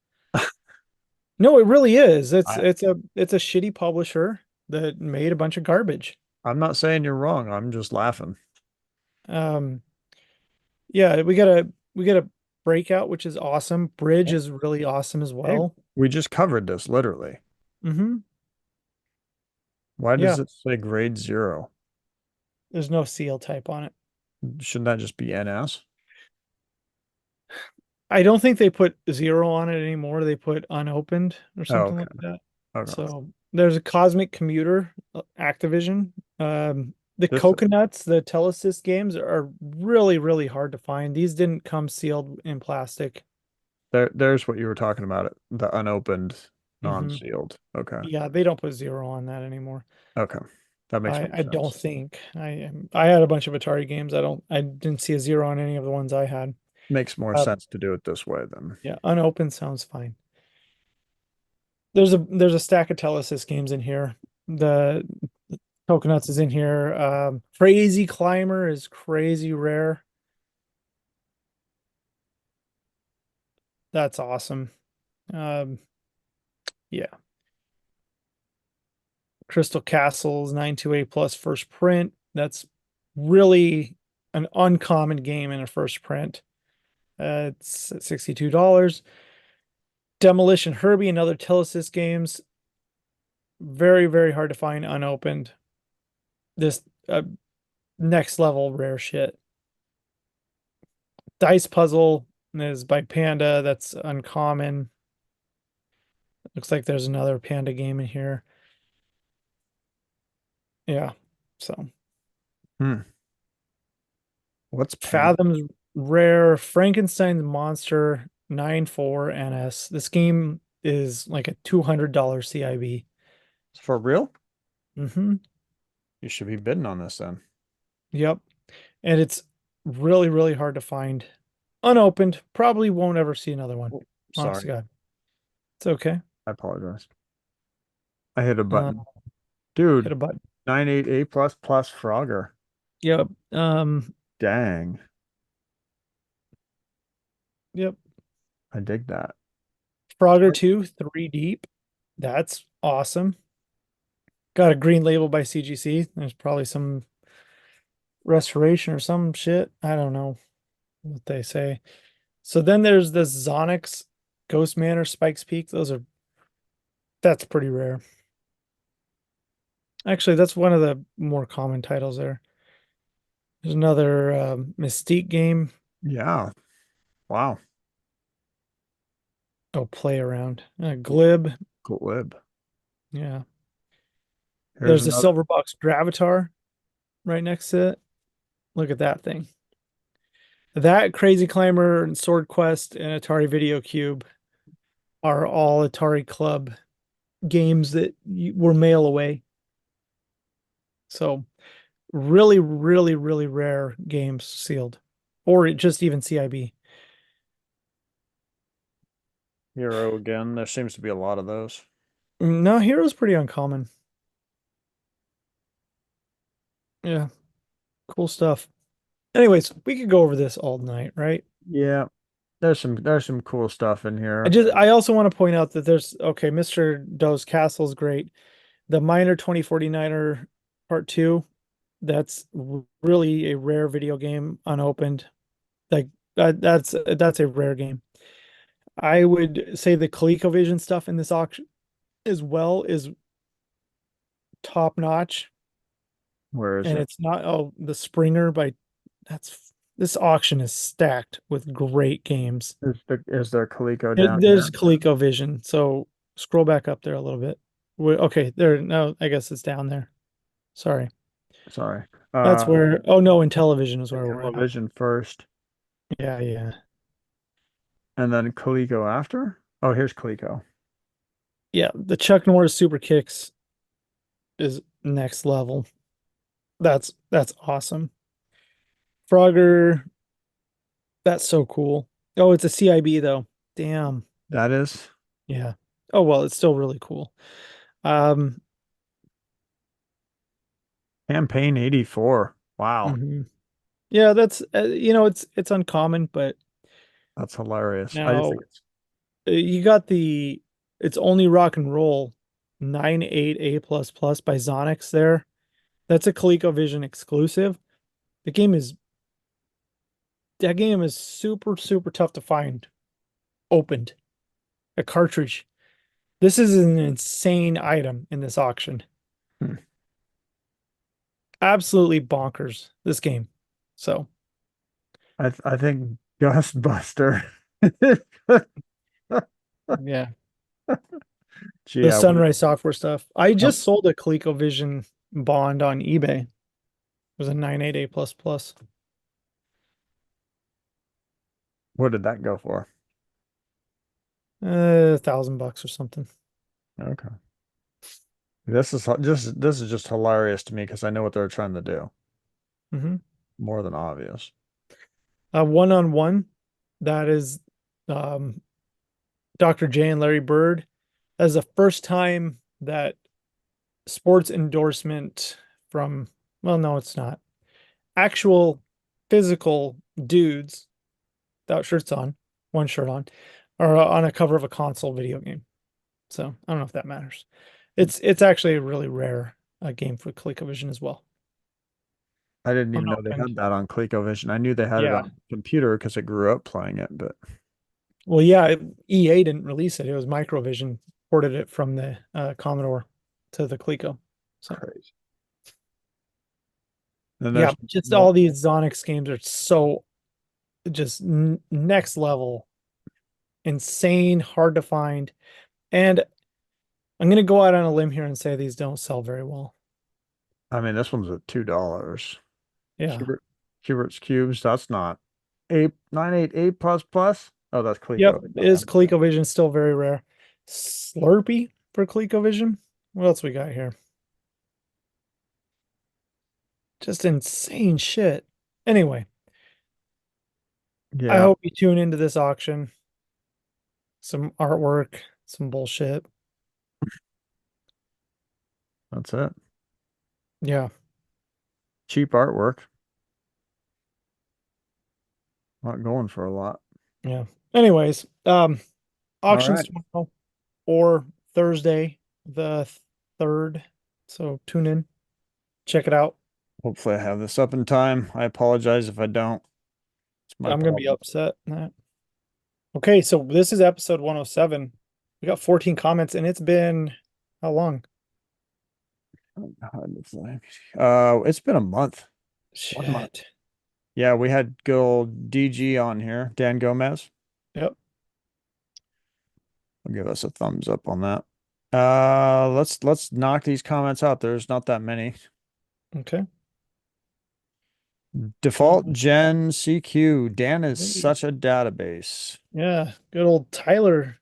No, it really is. I, It's a shitty publisher that made a bunch of garbage. I'm not saying you're wrong. I'm just laughing. Um, yeah, we got a breakout, which is awesome. Bridge is really awesome as Hey, well. we just covered this literally. Hmm. Why does Yeah, it say grade 0? there's no seal type on it. Shouldn't that just be NS? I don't think they put zero on it anymore. They put unopened or Oh, something okay. like that. Okay. So there's a Cosmic Commuter, Activision. The This Coconuts, the Telesys games are really, really hard to find. These didn't come sealed in plastic. there's what you were talking about, the unopened, Hmm. non-sealed. Okay. Yeah, they don't put zero on that anymore. Okay. That makes I more I don't sense. think I had a bunch of Atari games. I didn't see a zero on any of the ones I had. Makes more Uh, sense to do it this way then. yeah, unopened sounds fine. There's a stack of Telesys games in here. The Coconuts is in here. Crazy Climber is crazy rare. That's awesome. Um, yeah. Crystal Castles 928 plus first print. That's really an uncommon game in a first print. It's at $62. Demolition Herbie and other Telesys games. Very, very hard to find unopened. This next level rare shit. Dice Puzzle is by Panda. That's uncommon. Looks like there's another Panda game in here. Yeah. So Hmm. What's Pan? Fathom's rare Frankenstein's Monster 94 NS. This game is like a $200 CIB. For real? Mm-hmm. You should be bidding on this then. Yep. And it's really, really hard to find. Unopened. Probably won't ever see another one. Oh, Honest to sorry. God. It's okay. I apologize. I hit a Uh, button. hit Dude, a button. 98A plus Frogger. Yep. Dang. Yep. I dig that. Frogger 2, 3 deep. That's awesome. Got a green label by CGC. There's probably some restoration or some shit. I don't know what they say. So then there's the Zonix Ghost Manor Spikes Peak. That's pretty rare. Actually, that's one of the more common titles there. There's another Mystique game. Yeah. Wow. Oh, play around. Glib. Cool lib. Yeah. Here's There's a another. silver box Gravatar right next to it. Look at that thing. That Crazy Climber and Sword Quest and Atari Video Cube are all Atari Club games that were mail away. So really, really, really rare games sealed, or just even CIB. Hero again. There seems to be a lot of those. No, Hero's pretty uncommon. Yeah, cool stuff. Anyways, we could go over this all night, right? Yeah. There's some cool stuff in here. I also want to point out that there's okay, Mr. Doe's Castle is great. The Miner 2049er Part 2, that's really a rare video game unopened. Like that's a rare game. I would say the ColecoVision stuff in this auction as well is top notch. Where is And it? it's not the Springer by that's this auction is stacked with great games. Is there Coleco down There's here? ColecoVision. So scroll back up there a little bit. Okay, there. No, I guess it's down there. Sorry. Sorry. That's where. Oh no, in television is where we're at. Television first. Yeah, yeah. And then Coleco after? Oh, here's Coleco. Yeah, the Chuck Norris super kicks is next level. That's awesome. Frogger, that's so cool. Oh, it's a CIB though. Damn. That is Yeah. Oh well, it's still really cool. Um, campaign 84. Wow. mhm. Yeah, that's it's uncommon, but That's hilarious. I just now think it's you got the it's only rock and roll 98A plus plus by Zonix there. That's a ColecoVision exclusive. The game is that game is super, super tough to find opened. A cartridge. This is an insane item in this auction. hmm. Absolutely bonkers, this game. So, I think Ghostbuster. yeah. Gee, The I would Sunrise Software stuff. I have, just sold a ColecoVision bond on eBay. It was a 98A plus plus. what did that go for? $1,000 or something. Okay. This is just hilarious to me because I know what they're trying to do. Hmm. More than obvious. One on one. That is um, Dr. J and Larry Bird. That is the first time that sports endorsement from, well, no, it's not. Actual physical dudes without shirts on, one shirt on, are on a cover of a console video game. So I don't know if that matters. It's actually a really rare game for ColecoVision as well. I didn't even know they Unopened. had that on ColecoVision. I knew they had it Yeah. on computer because I grew up playing it, but Well, yeah, EA didn't release it. It was Microvision ported it from the Commodore to the Coleco. So crazy. Then yeah, there's just more. all these Zonix games are so just next level, insane, hard to find. And I'm gonna go out on a limb here and say these don't sell very well. I mean, this one's at $2. Yeah. Hubert, Hubert's Cubes, that's not A 98A plus plus. Oh, that's Yep. Coleco. Is ColecoVision still very rare? Slurpee for ColecoVision? What else we got here? Just insane shit. Anyway, I Yeah, hope you tune into this auction. Some artwork, some bullshit. that's it. Yeah, Cheap artwork. Not going for a lot. yeah. Anyways, All auctions right. tomorrow or Thursday the 3rd. So tune in, check it out. Hopefully I have this up in time. I apologize if I don't. It's my I'm gonna be problem. upset. Okay, so this is episode 107. We got 14 comments and it's been how long? It's been a month. 1 month. Shit. Yeah, we had good old DG on here, Dan Gomez. Yep. Will give us a thumbs up on that. Let's knock these comments out. There's not that many. Okay. Default Gen CQ. Dan is Hey. such a database. Yeah, good old Tyler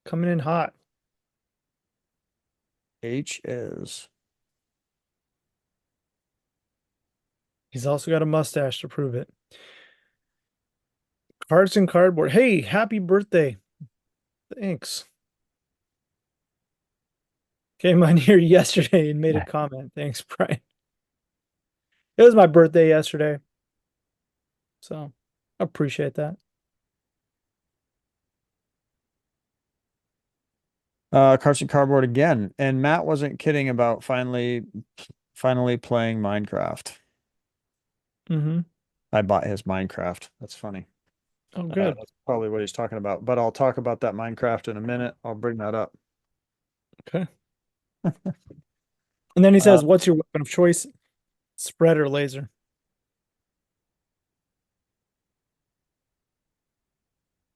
coming in hot. H is. He's also got a mustache to prove it. Cards and cardboard. Hey, happy birthday. Thanks. Came on here yesterday and made a comment. Thanks, Brian. It was my birthday yesterday, so I appreciate that. Carson Cardboard again. And Matt wasn't kidding about finally playing Minecraft. Mm-hmm. I bought his Minecraft. That's funny. Oh, good. That's probably what he's talking about. But I'll talk about that Minecraft in a minute. I'll bring that up. Okay. And then he Uh, says, "What's your weapon of choice? Spread or laser?"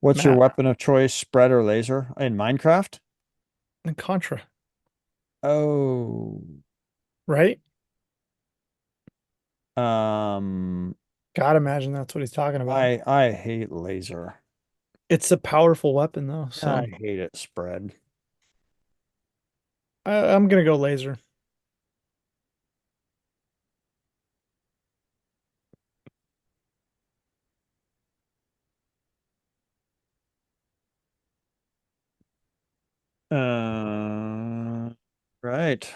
what's your Matt weapon of choice, spread or laser in Minecraft? and Contra, Oh, right? um, Gotta imagine that's what he's talking about. I hate laser. It's a powerful weapon though, I so hate it spread. I'm gonna go laser. Uh, right.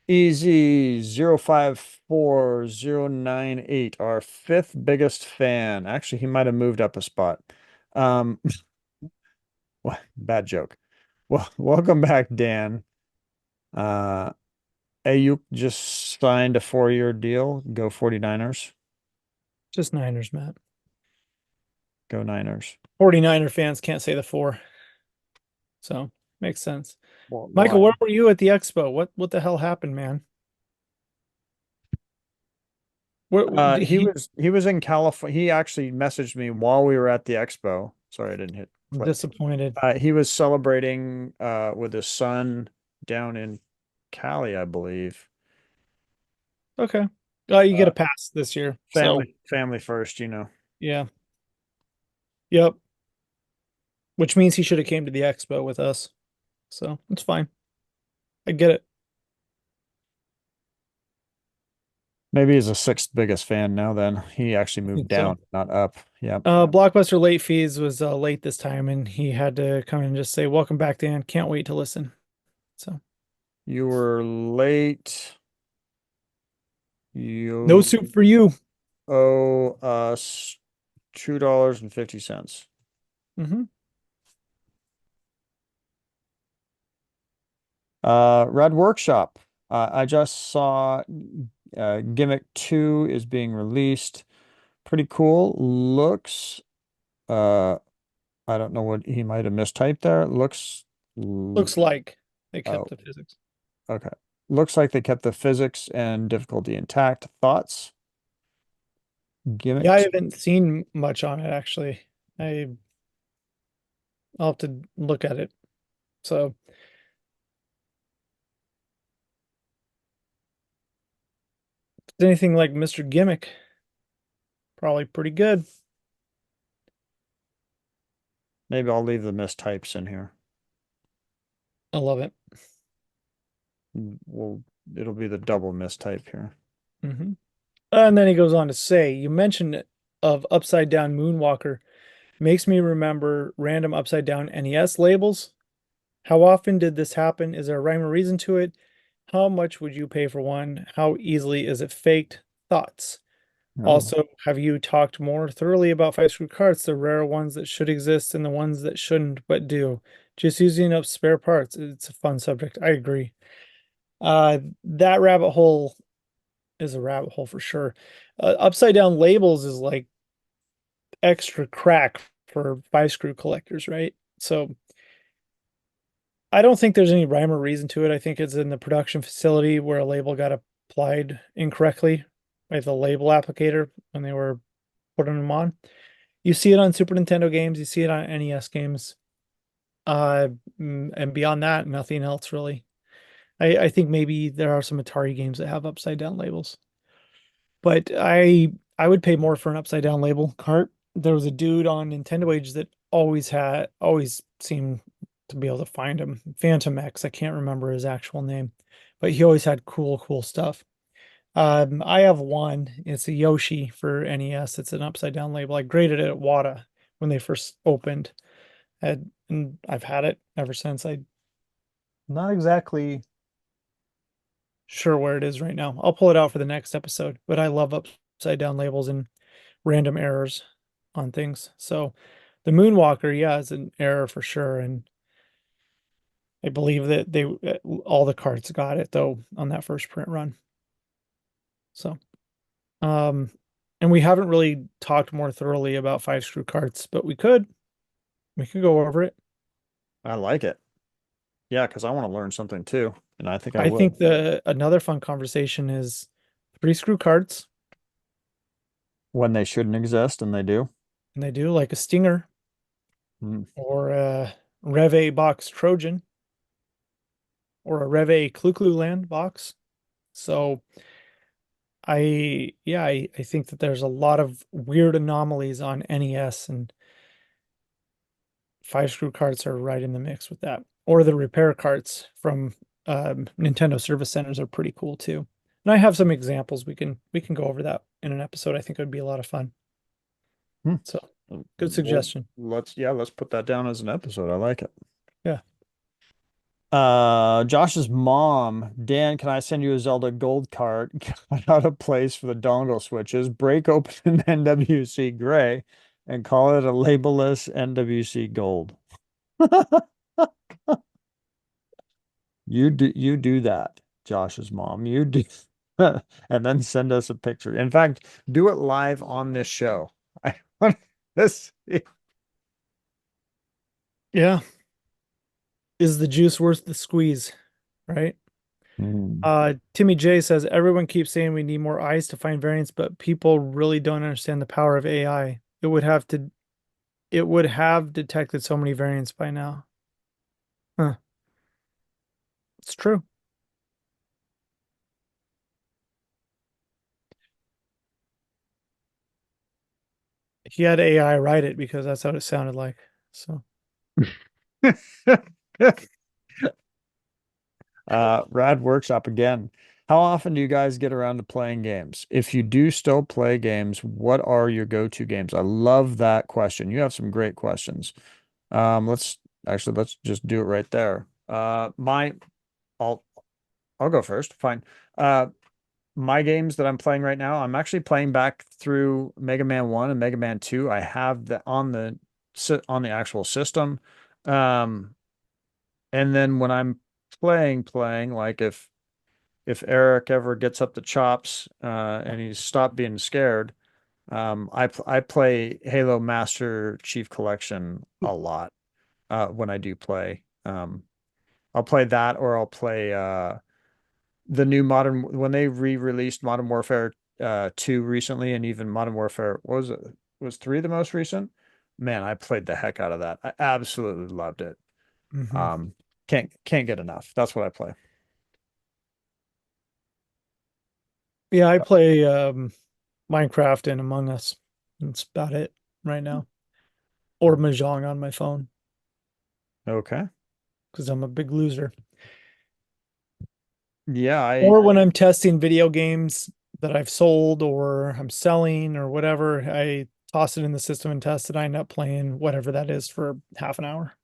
Easy 054098, our fifth biggest fan. Actually, he might have moved up a spot. Um, bad joke. Well, welcome back, Dan. Uh, Ayuk just signed a 4-year deal. Go 49ers. Just Niners, Matt. Go Niners. 49er fans can't say the four, so makes sense. Well, Michael, why? where were you at the expo? What the hell happened, man? He was in California. He actually messaged me while we were at the expo. Sorry, I didn't hit I'm play. disappointed. He was celebrating with his son down in Cali, I believe. Okay. You get Uh, a pass this year, so family first. yeah. Yep. Which means he should have came to the expo with us. So it's fine. I get it. Maybe he's the sixth biggest fan now then. He actually I moved think so. down, not up. Yeah. Blockbuster late fees was late this time, and he had to come and just say, "Welcome back, Dan. Can't wait to listen." So You were late. no You soup for you. owe us $2.50. Hmm. Red Workshop. I just saw Gimmick 2 is being released. Pretty cool. Looks, uh, I don't know what he might have mistyped there. L- Looks like they kept oh, the physics. okay. Looks like they kept the physics and difficulty intact. Thoughts? Yeah, Gimmick I 2. haven't seen much on it actually. I'll have to look at it. So if it's anything like Mr. Gimmick, probably pretty good. Maybe I'll leave the mistypes in here. I love it. Well, it'll be the double mistype here. Hmm. And then he goes on to say, you mentioned of upside down Moonwalker makes me remember random upside down NES labels. How often did this happen? Is there a rhyme or reason to it? How much would you pay for one? How easily is it faked? Thoughts. Oh, Also, have you talked more thoroughly about five screw carts, the rare ones that should exist and the ones that shouldn't but do? Just using up spare parts. It's a fun subject. I agree. That rabbit hole is a rabbit hole for sure. Upside down labels is like extra crack for five screw collectors, right? So I don't think there's any rhyme or reason to it. I think it's in the production facility where a label got applied incorrectly by the label applicator when they were putting them on. You see it on Super Nintendo games, you see it on NES games. And beyond that, nothing else really. I think maybe there are some Atari games that have upside down labels. But I would pay more for an upside down label cart. There was a dude on Nintendo Age that always seemed to be able to find him. Phantom X, I can't remember his actual name, but he always had cool stuff. I have one. It's a Yoshi for NES. It's an upside down label. I graded it at Wata when they first opened, and I've had it ever since. I'm not exactly sure where it is right now. I'll pull it out for the next episode, but I love upside down labels and random errors on things. So the Moonwalker, yeah, is an error for sure. And I believe that they all the cards got it though on that first print run. So um and we haven't really talked more thoroughly about five screw carts, but we could go over it. I like it. Yeah, because I want to learn something too, and I think I I will. think the another fun conversation is three screw carts, When they shouldn't exist, and they do. and they do like a Stinger Mm. or a Rev A box Trojan or a Rev A Land box. So I think that there's a lot of weird anomalies on NES, and five screw carts are right in the mix with that. Or the repair carts from Nintendo service centers are pretty cool too. And I have some examples. We can go over that in an episode. I think it would be a lot of fun. Hmm. So good Well, suggestion. let's put that down as an episode. I like it. Yeah. Josh's mom, Dan, can I send you a Zelda gold card? Cut out a place for the dongle switches, break open an NWC gray, and call it a labelless NWC gold. You do that, Josh's mom. You do and then send us a picture. In fact, do it live on this show. I want this. Yeah. Is the juice worth the squeeze? Right? Hmm. Timmy J says everyone keeps saying we need more eyes to find variants, but people really don't understand the power of AI. It would have detected so many variants by now. Huh. It's true. He had AI write it because that's what it sounded like. So, Rad Workshop again. How often do you guys get around to playing games? If you do still play games, what are your go-to games? I love that question. You have some great questions. Let's just do it right there. I'll I'll go first. Fine. Uh, my games that I'm playing right now, I'm actually playing back through Mega Man 1 and Mega Man 2. I have the on the actual system. Um, and then when I'm playing, like if Eric ever gets up the chops and he's stopped being scared, I play Halo Master Chief Collection a lot when I do play. I'll play that or I'll play the new modern when they re-released Modern Warfare 2 recently and even Modern Warfare what was it was 3 the most recent? Man, I played the heck out of that. I absolutely loved it. mhm. Um can't get enough. That's what I play. Yeah, I play Minecraft and Among Us. That's about it right now. Or Mahjong on my phone Okay. because I'm a big loser. Yeah, I Or when I'm testing video games that I've sold or I'm selling or whatever, I toss it in the system and test it. I end up playing whatever that is for half an hour,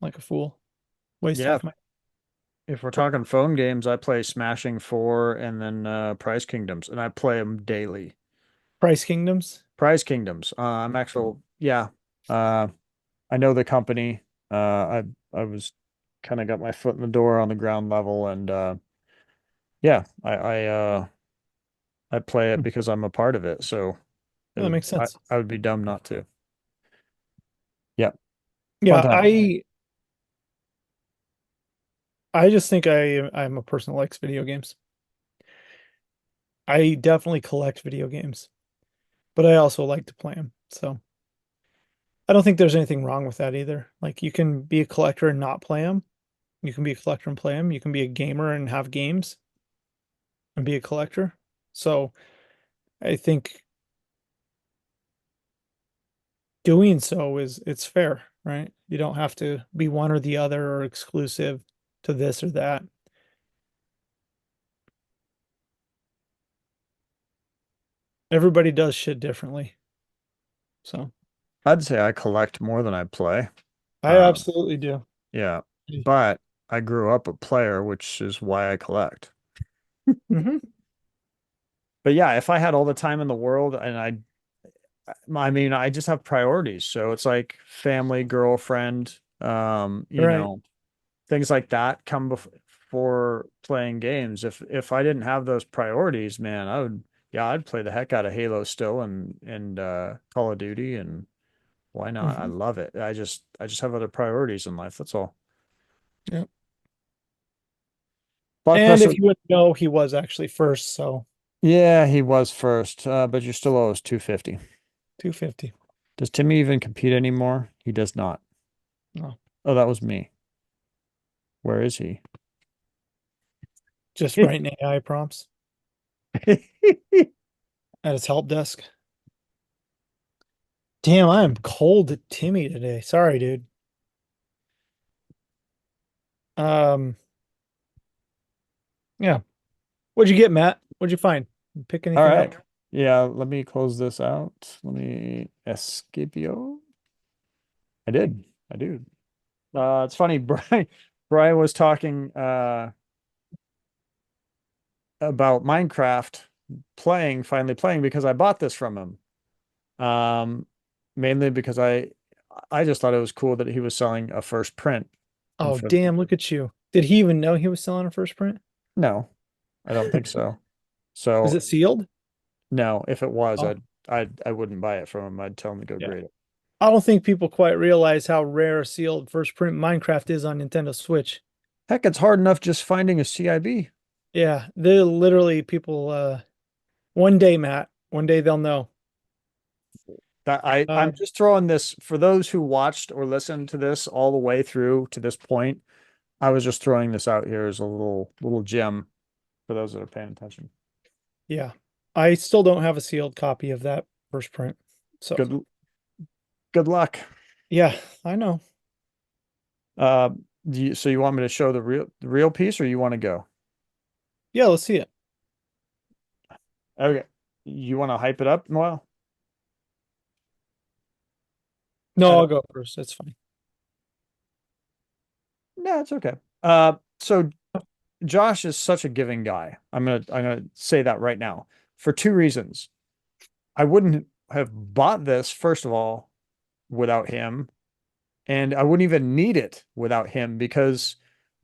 like a fool. Waste yeah, half my if we're talking phone games, I play Smashing 4 and then Prize Kingdoms and I play them daily. Price Kingdoms. Prize Kingdoms. I'm actual yeah. Uh I know the company. I was kind of got my foot in the door on the ground level and yeah, I play it Hmm. because I'm a part of it. So That makes sense. I would be dumb not to. Yeah, fun Yeah, time. I just think I'm a person that likes video games. I definitely collect video games, but I also like to play them. So I don't think there's anything wrong with that either. Like you can be a collector and not play them. You can be a collector and play them. You can be a gamer and have games and be a collector. So I think doing so is it's fair, right? You don't have to be one or the other or exclusive to this or that. Everybody does shit differently. So I'd say I collect more than I play. I Um, absolutely do. yeah, but I grew up a player, which is why I collect. Mm-hmm. But yeah, if I had all the time in the world and I mean, I just have priorities. So it's like family, girlfriend, Right. things like that come before playing games. If I didn't have those priorities, man, I'd play the heck out of Halo still and Call of Duty and why not? I Mm-hmm. love it. I just have other priorities in life. That's all. Yeah. But And if person, you wouldn't know, he was actually first, so yeah, he was first, but you still owe us 250. 250. Does Timmy even compete anymore? He does not. No, Oh, that was me. Where is he? just writing AI prompts at his help desk. Damn, I am cold Timmy today. Sorry, dude. Um, yeah. What'd you get, Matt? What'd you find? Pick All anything right. up? Yeah, let me close this out. Let me escapio. I did. I do. It's funny, Brian was talking about Minecraft finally playing because I bought this from him. Um, Mainly because I just thought it was cool that he was selling a first print. And Oh, for damn, look at you. Did he even know he was selling a first print? no, I don't think so. Is So it sealed? no, if it was, Oh, I wouldn't buy it from him. I'd tell him to go yeah. grade it. I don't think people quite realize how rare a sealed first print Minecraft is on Nintendo Switch. Heck, it's hard enough just finding a CIB. Yeah, they literally people one day, Matt, one day they'll know. That I'm Um, just throwing this for those who watched or listened to this all the way through to this point. I was just throwing this out here as a little gem for those that are paying attention. yeah. I still don't have a sealed copy of that first print. So, Good good luck. yeah, I know. Uh, so you want me to show the real piece, or you want to go? Yeah, let's see it. Okay, you want to hype it up? Well, No, I I'll don't. go first. That's fine. No, it's okay. So Josh is such a giving guy. I'm gonna say that right now for two reasons. I wouldn't have bought this first of all without him, and I wouldn't even need it without him because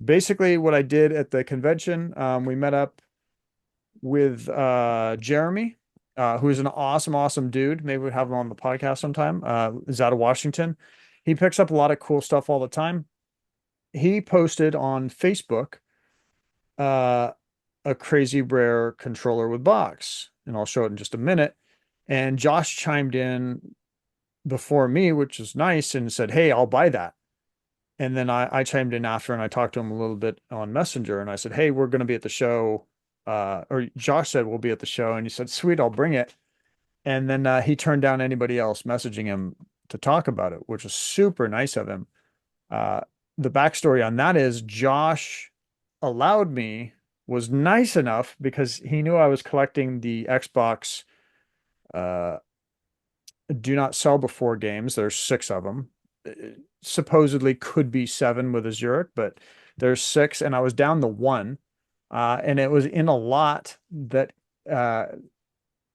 basically what I did at the convention, we met up with Jeremy, who's an awesome dude. Maybe we have him on the podcast sometime. Is out of Washington. He picks up a lot of cool stuff all the time. He posted on Facebook uh, a crazy rare controller with box, and I'll show it in just a minute. And Josh chimed in before me, which is nice, and said, "Hey, I'll buy that." And then I chimed in after and I talked to him a little bit on Messenger and I said, "Hey, we're going to be at the show." Or Josh said, "We'll be at the show." And he said, "Sweet, I'll bring it." And then he turned down anybody else messaging him to talk about it, which was super nice of him. Uh, the backstory on that is Josh allowed me, was nice enough because he knew I was collecting the Xbox uh, do not sell before games. There's six of them. Supposedly could be seven with a Zurich, but there's six, and I was down the one. And it was in a lot that uh,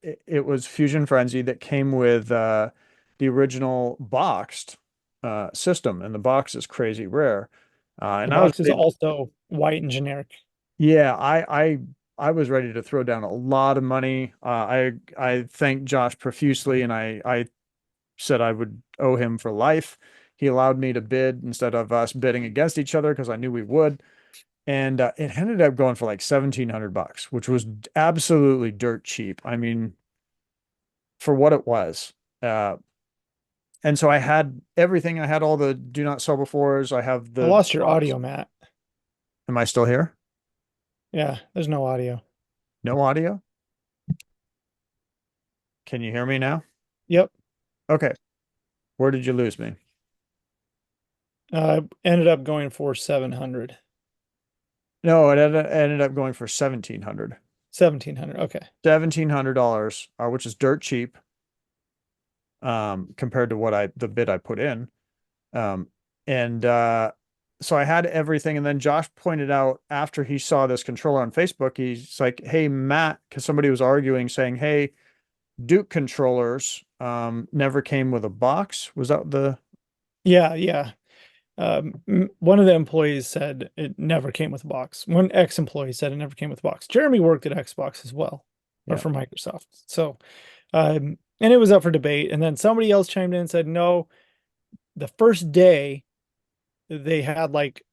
it was Fusion Frenzy that came with the original boxed system, and the box is crazy rare. The And I was box is ready, also white and generic. yeah, I was ready to throw down a lot of money. I thanked Josh profusely, and I said I would owe him for life. He allowed me to bid instead of us bidding against each other because I knew we would. And it ended up going for like 1,700 bucks, which was absolutely dirt cheap. I mean, for what it was. Uh, and so I had everything. I had all the do not sell befores. I have I the lost your box. audio, Matt. Am I still here? Yeah, there's no audio. No audio? Can you hear me now? Yep. Okay. Where did you lose me? Ended up going for 700. No, it ended up going for 1,700. 1,700. Okay. $1,700, which is dirt cheap compared to what the bid I put in. Um, and so I had everything. And then Josh pointed out after he saw this controller on Facebook, he's like, "Hey, Matt," because somebody was arguing saying, "Hey, Duke controllers never came with a box." Was that the Yeah, yeah. One of the employees said it never came with a box. One ex-employee said it never came with a box. Jeremy worked at Xbox as well, or yeah, for Microsoft. So, and it was up for debate. And then somebody else chimed in and said, no, the first day they had like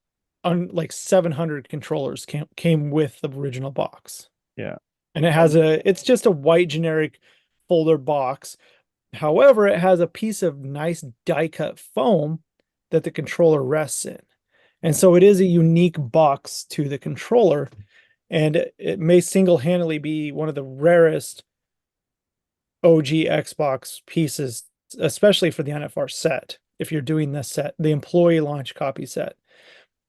700 controllers came with the original box. yeah, And it has and it's just a white generic folder box. However, it has a piece of nice die cut foam that the controller rests in. And yeah, so it is a unique box to the controller, and it may single-handedly be one of the rarest OG Xbox pieces especially for the NFR set, if you're doing this set, the employee launch copy set.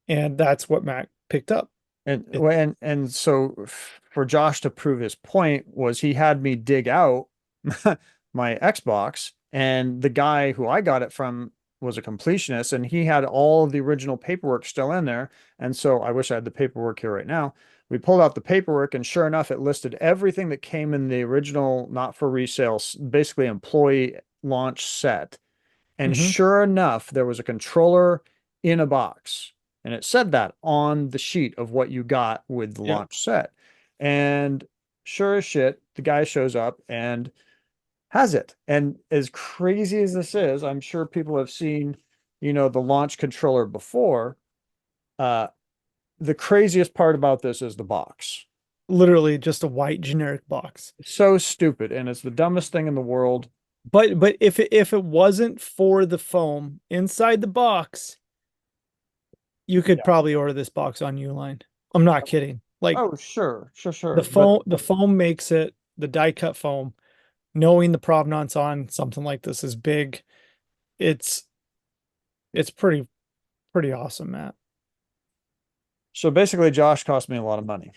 And that's what Mac picked up. And It so for Josh to prove his point was he had me dig out my Xbox, and the guy who I got it from was a completionist, and he had all of the original paperwork still in there. And so I wish I had the paperwork here right now. We pulled out the paperwork, and sure enough, it listed everything that came in the original, not for resale, basically employee launch set. And Mhm. sure enough, there was a controller in a box. And it said that on the sheet of what you got with the Yep. launch set. And sure as shit, the guy shows up and has it. And as crazy as this is, I'm sure people have seen, the launch controller before. Uh, the craziest part about this is the box. Literally just a white generic box. It's so stupid, and it's the dumbest thing in the world. But if it wasn't for the foam inside the box, you could Yeah. probably order this box on Uline. I'm not kidding. Like Oh, sure, sure, the sure. But foam makes it, the die cut foam, knowing the provenance on something like this is big. It's it's pretty awesome, Matt. so basically, Josh cost me a lot of money.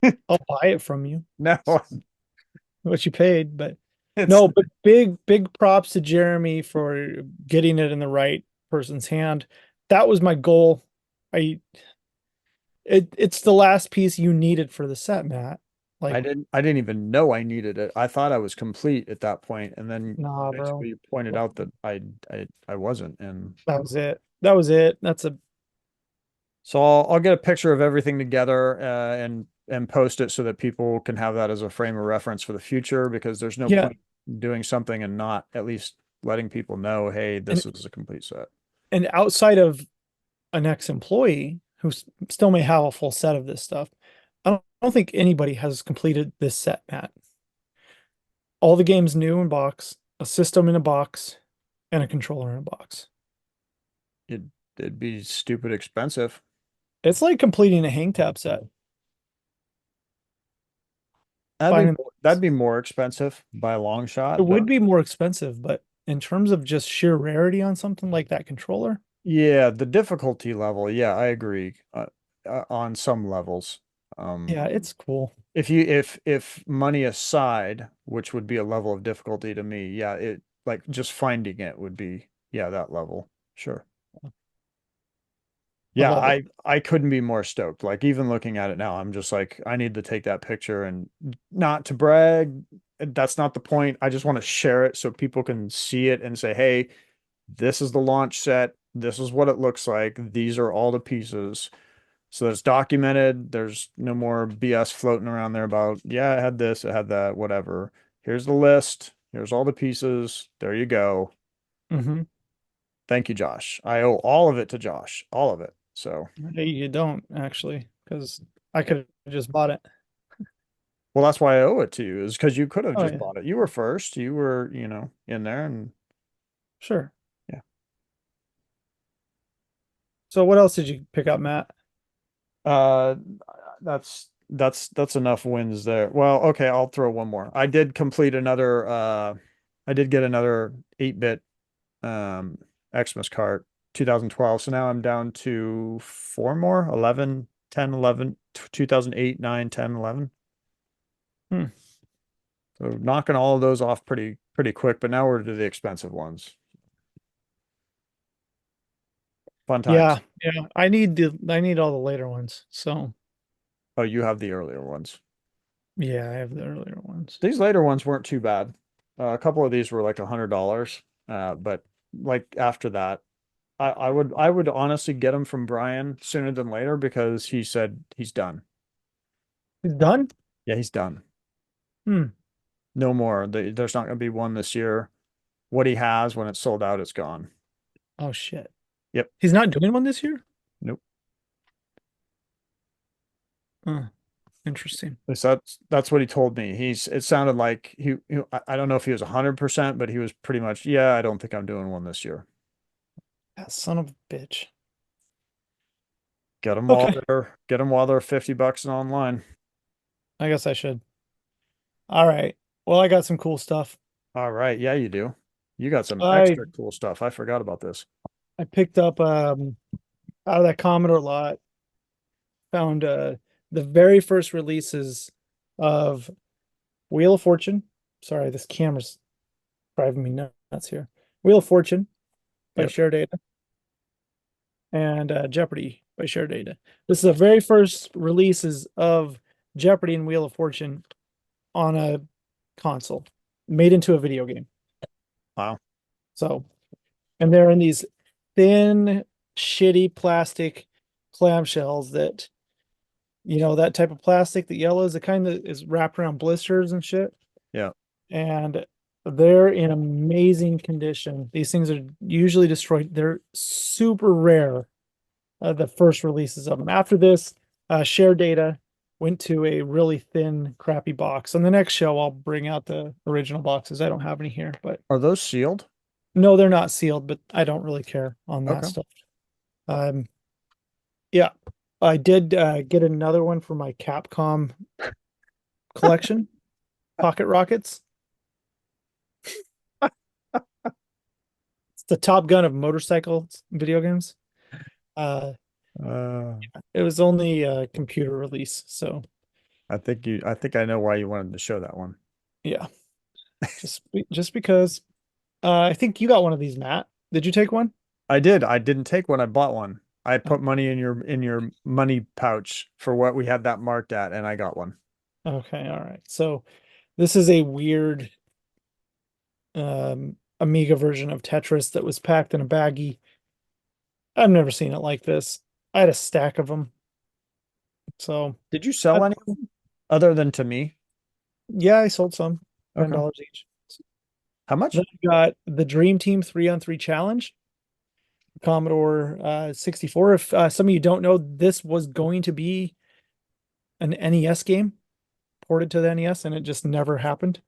I'll buy it from you, No, what you paid, but it's no, but big props to Jeremy for getting it in the right person's hand. That was my goal. I it's the last piece you needed for the set, Matt. Like, I didn't even know I needed it. I thought I was complete at that point, and then nah, basically bro. you pointed out that I wasn't. And That was it. That was it. That's a so I'll get a picture of everything together and post it so that people can have that as a frame of reference for the future, because there's no yeah. point doing something and not at least letting people know, hey, And this is a complete set. and outside of an ex-employee who still may have a full set of this stuff, I don't think anybody has completed this set, Matt. All the games new in box, a system in a box, and a controller in a box. It it'd be stupid expensive. It's like completing a hang tab set. Finding That'd be more expensive by a long it shot, but would be more expensive, but in terms of just sheer rarity on something like that controller, yeah, the difficulty level, yeah, I agree. On some levels. yeah, it's cool. If money aside, which would be a level of difficulty to me, yeah, it like just finding it would be, yeah, that level. Sure. I Yeah, love it. I couldn't be more stoked. Like even looking at it now, I'm just like, I need to take that picture, and not to brag. That's not the point. I just want to share it so people can see it and say, hey, this is the launch set. This is what it looks like. These are all the pieces. So it's documented. There's no more BS floating around there about, yeah, it had this, it had that, whatever. Here's the list. Here's all the pieces. There you go. Hmm. Thank you, Josh. I owe all of it to Josh, all of it. So, You don't actually, because I yeah. could have just bought it. Well, that's why I owe it to you, is because you could have Oh just yeah, bought it. You were first. You were, in there, and sure. yeah. So what else did you pick up, Matt? Uh, that's enough wins there. Well, okay, I'll throw one more. I did get another 8-bit um Xmas cart 2012. So now I'm down to four more, 11, 10, 11, 2008, 9, 10, 11. Hmm. So knocking all of those off pretty quick, but now we're to the expensive ones. Fun Yeah, times. yeah. I need all the later ones. So Oh, you have the earlier ones. yeah, I have the earlier ones. These later ones weren't too bad. A couple of these were like $100. But like after that, I would honestly get them from Brian sooner than later, because he said he's done. It's done? Yeah, he's done. Hmm. No more. There's not going to be one this year. What he has, when it's sold out, it's gone. Oh shit. Yep. He's not doing one this year? Nope. Huh. Interesting. At least that's what he told me. It sounded like I don't know if he was 100%, but he was pretty much, yeah, I don't think I'm doing one this year. That son of a bitch. Okay. Get them while they're $50 and online. I guess I should. All right. Well, I got some cool stuff. All right. Yeah, you do. You got some I extra cool stuff. I forgot about this. I picked up out of that Commodore lot, found the very first releases of Wheel of Fortune. Sorry, this camera's driving me nuts here. Wheel of Fortune by Yep. Share Data and Jeopardy by Share Data. This is the very first releases of Jeopardy and Wheel of Fortune on a console, made into a video game. Wow. So, and they're in these thin, shitty plastic clamshells that, that type of plastic, the yellows, the kind that is wrapped around blisters and shit. Yeah. And they're in amazing condition. These things are usually destroyed. They're super rare, the first releases of them. After this, Share Data went to a really thin, crappy box. On the next show, I'll bring out the original boxes. I don't have any here, but Are those sealed? no, they're not sealed, but I don't really care on that Okay. stuff. Um, yeah, I did get another one for my Capcom collection, Pocket Rockets. It's the Top Gun of motorcycles video games. Uh, Uh, it was only a computer release, so I think I know why you wanted to show that one. yeah, just because. I think you got one of these, Matt. Did you take one? I did. I didn't take one. I bought one. I Oh, put money in your money pouch for what we had that marked at, and I got one. okay, all right. So this is a weird Amiga version of Tetris that was packed in a baggie. I've never seen it like this. I had a stack of them. So Did you I, sell any other than to me? yeah, I sold some, Okay. $10 each. How Then much? I got the Dream Team 3-on-3 Challenge, Commodore 64. If some of you don't know, this was going to be an NES game ported to the NES, and it just never happened.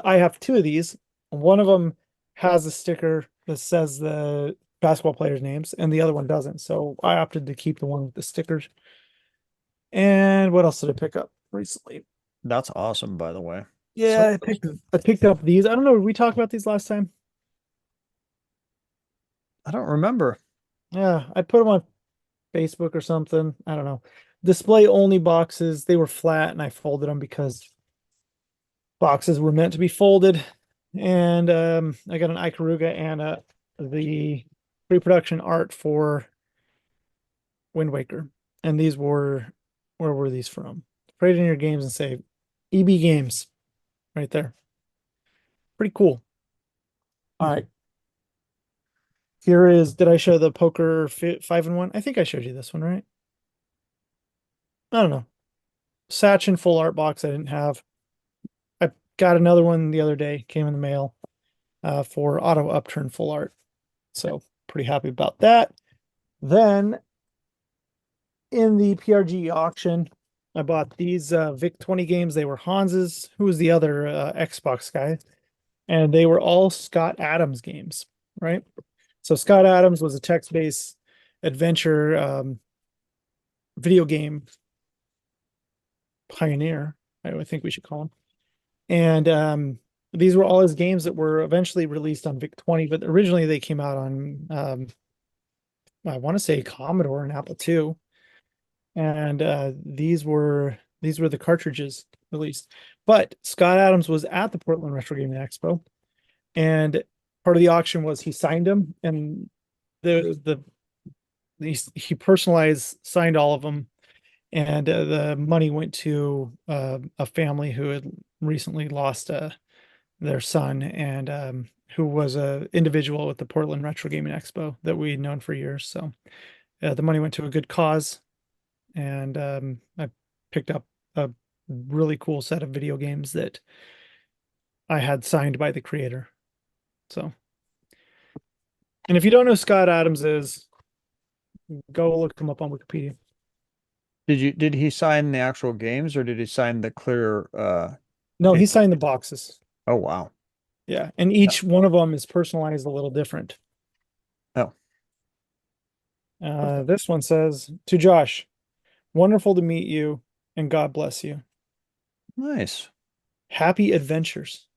I have two of these. One of them has a sticker that says the basketball players' names, and the other one doesn't. So I opted to keep the one with the stickers. And what else did I pick up recently? That's awesome, by the way. So Yeah, I picked up these. I don't know, did we talk about these last time? I don't remember. Yeah, I put them on Facebook or something. I don't know. Display only boxes. They were flat and I folded them because boxes were meant to be folded. And I got an Ikaruga and the pre-production art for Wind Waker. And these were, where were these from? Trade in your games and say EB Games right there. Pretty cool. All right. Here is, did I show the poker 5-in-1? I think I showed you this one, right? I don't know. Sachin full art box I didn't have. I got another one the other day, came in the mail for auto upturn full art. So pretty happy about that. Then in the PRG auction, I bought these Vic 20 games. They were Hans's. Who was the other Xbox guy? And they were all Scott Adams games, right? So Scott Adams was a text-based adventure video game pioneer, I would think we should call him. And these were all his games that were eventually released on VIC 20, but originally they came out on I want to say Commodore and Apple II. And these were the cartridges released. But Scott Adams was at the Portland Retro Gaming Expo, and part of the auction was he signed them, and the he personalized signed all of them, and the money went to a family who had recently lost their son, and who was a individual at the Portland Retro Gaming Expo that we'd known for years. So the money went to a good cause, and I picked up a really cool set of video games that I had signed by the creator. So, and if you don't know who Scott Adams is, go look him up on Wikipedia. Did he sign the actual games or did he sign the clear No, he paper? signed the boxes. Oh wow. Yeah, and Yeah. each one of them is personalized a little different. Oh, okay. This one says to Josh, wonderful to meet you and God bless you. Nice. Happy adventures,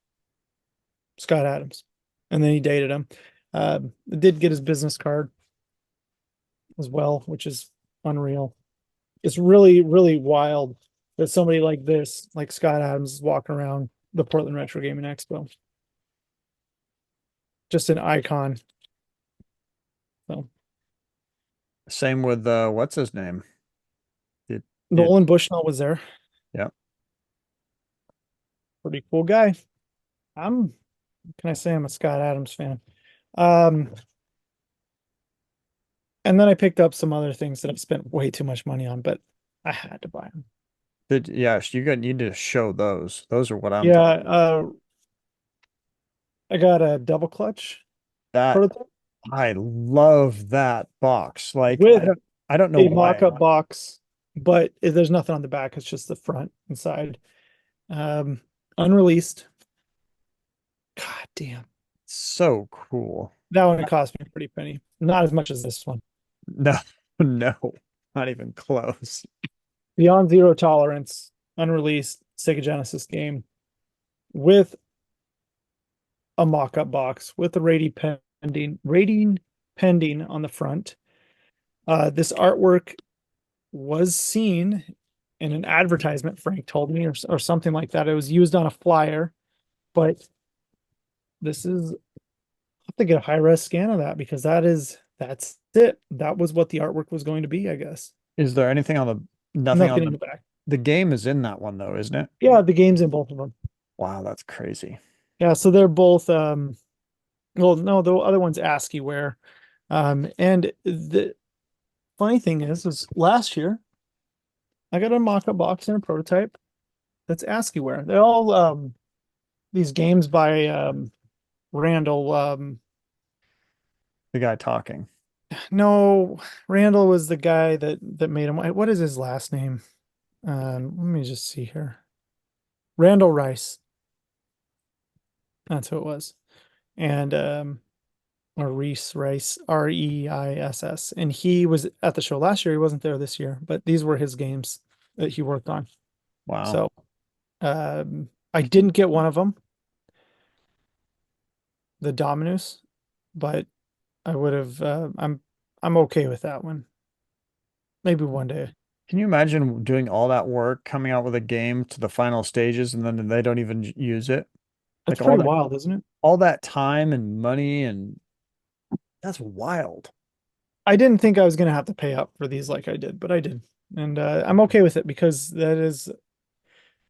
Scott Adams. and then he dated him. Did get his business card as well, which is unreal. It's really, really wild that somebody like this, like Scott Adams, is walking around the Portland Retro Gaming Expo. Just an icon. So Same with what's his name? It Nolan Bushnell was there. yeah. Pretty cool guy. I'm, can I say I'm a Scott Adams fan? Um, and then I picked up some other things that I've spent way too much money on, but I had to buy them. Yes, you got need to show those. Those are what I'm Yeah, talking. I got a double clutch That prototype I love that box. Like with I don't know a why. mock-up box, but there's nothing on the back. It's just the front and side. Um, Unreleased. God damn. So cool. That one cost me a pretty penny. Not as much as this one. No, no, not even close. Beyond Zero Tolerance, unreleased Sega Genesis game with a mock-up box with the rating pending on the front. This artwork was seen in an advertisement, Frank told me, or something like that. It was used on a flyer, but this is, I have to get a high-res scan of that because that's it. That was what the artwork was going to be, I guess. Is there anything on nothing on Nothing in the back. the game is in that one though, isn't it? Yeah, the game's in both of them. Wow, that's crazy. Yeah, so they're both well, no, the other one's ASCII-ware. And the funny thing is last year I got a mock-up box and a prototype that's ASCII-ware. They're all these games by Randall. The guy talking. No, Randall was the guy that made him. What is his last name? Let me just see here. Randall Rice. That's who it was. And or Reese Rice, Reiss. And he was at the show last year. He wasn't there this year, but these were his games that he worked on. Wow. So I didn't get one of them, the Dominus, but I would have. I'm okay with that one. Maybe one day. Can you imagine doing all that work, coming out with a game to the final stages, and then they don't even use it? That's Like pretty wild, isn't it? all that time and money, and that's wild. I didn't think I was gonna have to pay up for these like I did, but I did, and I'm okay with it because that is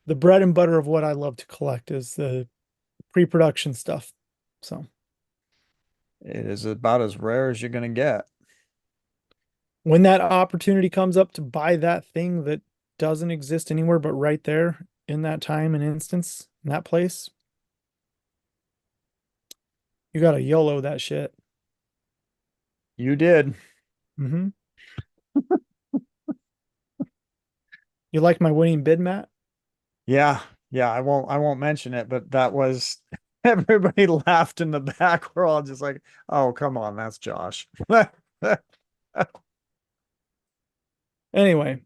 the bread and butter of what I love to collect is the pre-production stuff. So It is about as rare as you're gonna get. when that opportunity comes up to buy that thing that doesn't exist anywhere but right there in that time and instance in that place, you gotta YOLO that shit. You did. Mm-hmm. You like my winning bid, Matt? Yeah. Yeah, I won't mention it, but that was everybody laughed in the back. We're all just like, oh, come on, that's Josh. Anyway,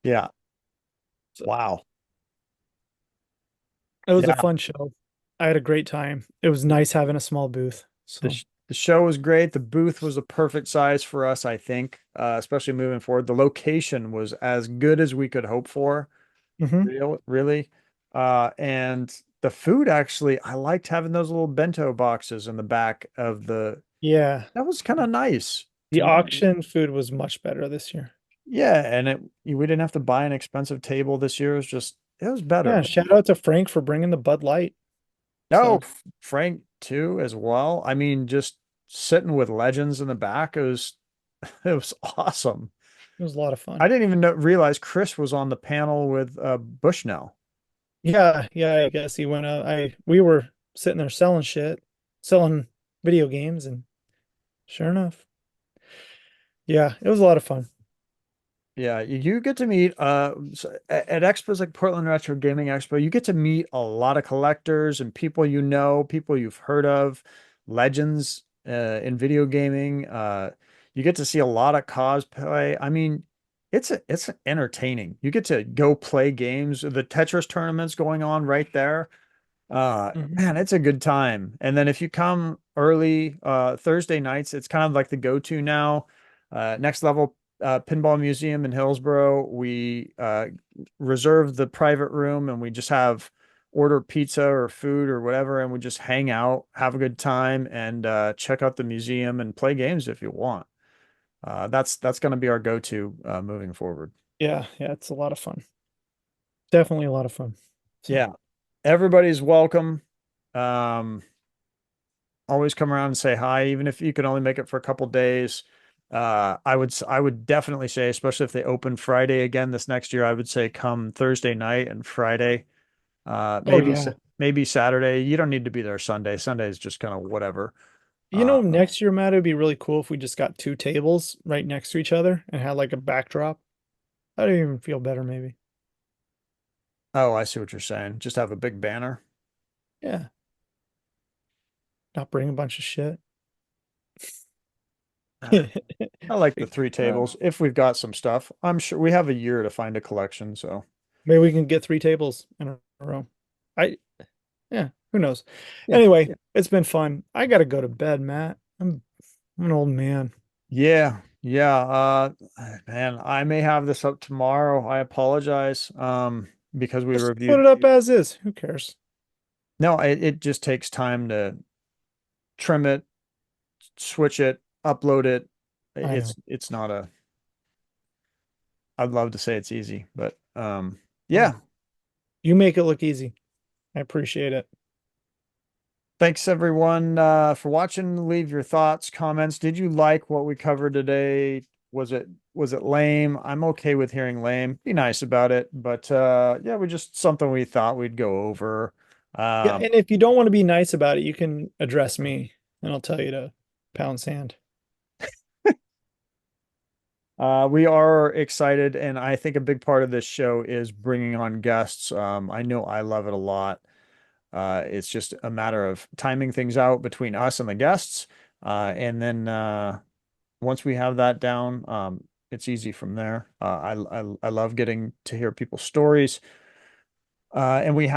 Yeah. so Wow. it was a Yeah. fun show. I had a great time. It was nice having a small booth. The, So, sh the show was great. The booth was a perfect size for us, I think, especially moving forward. The location was as good as we could hope for, mhm. really. And the food actually, I liked having those little bento boxes in the back of Yeah, that was kind of nice the to me. auction food was much better this year. Yeah, and we didn't have to buy an expensive table this year. It was Yeah, better. shout out to Frank for bringing the Bud Light. No, So, Frank too as well. I mean, just sitting with legends in the back, it was awesome. it was a lot of I fun. didn't even realize Chris was on the panel with Bushnell. Yeah, yeah, I guess he went out. We were sitting there selling shit, selling video games, and sure enough, yeah, it was a lot of fun. Yeah, you get to meet at expos like Portland Retro Gaming Expo, you get to meet a lot of collectors and people you know, people you've heard of, legends in video gaming. You get to see a lot of cosplay. I mean, it's entertaining. You get to go play games. The Tetris tournament's going on right there. Mhm. Man, it's a good time. And then if you come early Thursday nights. It's kind of like the go-to now. Next Level Pinball Museum in Hillsboro. We reserve the private room and we just have order pizza or food or whatever, and we just hang out, have a good time, and check out the museum and play games if you want. That's going to be our go-to moving forward. Yeah, yeah, it's a lot of fun. Definitely a lot of fun. So, Yeah, everybody's welcome. Um, Always come around and say hi, even if you can only make it for a couple days. I would definitely say, especially if they open Friday again this next year, I would say come Thursday night and Friday. oh yeah. Maybe Saturday. You don't need to be there Sunday. Sunday is just kind of whatever. You Uh, know, next year, Matt, it'd be really cool if we just got two tables right next to each other and had like a backdrop. That'd even feel better, maybe. oh, I see what you're saying. Just have a big banner. Yeah, not bring a bunch of shit. Uh, I like the Like, three tables. If we've got some stuff, I'm sure we have a year to find a collection. So maybe we can get three tables in a row. I, yeah, who knows? yeah, Anyway, it's been fun. I gotta go to bed, Matt. I'm an old man. yeah. Man, I may have this up tomorrow. I apologize. Because we Just put reviewed. it up as is. Who cares? No, it just takes time to trim it, switch it, upload it. I know. It's not a. I'd love to say it's easy, but yeah. Well, you make it look easy. I appreciate it. Thanks everyone for watching. Leave your thoughts, comments. Did you like what we covered today? Was it lame? I'm okay with hearing lame. Be nice about it, but yeah, we just something we thought we'd go over. Yeah, Um, and if you don't want to be nice about it, you can address me and I'll tell you to pound sand. we are excited, and I think a big part of this show is bringing on guests. I know I love it a lot. It's just a matter of timing things out between us and the guests, and then once we have that down, it's easy from there. I love getting to hear people's stories. And we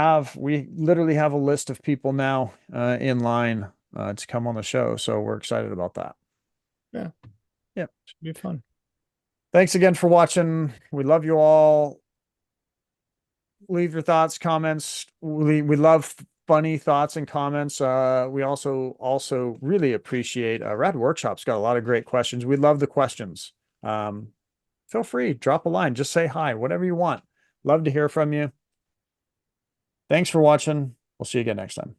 literally have a list of people now in line to come on the show. So we're excited about that. Yeah, Yeah. should be fun. Thanks again for watching. We love you all. Leave your thoughts, comments. We love funny thoughts and comments. We also really appreciate Rad Workshop's got a lot of great questions. We love the questions. Um, Feel free, drop a line, just say hi, whatever you want. Love to hear from you. Thanks for watching. We'll see you again next time.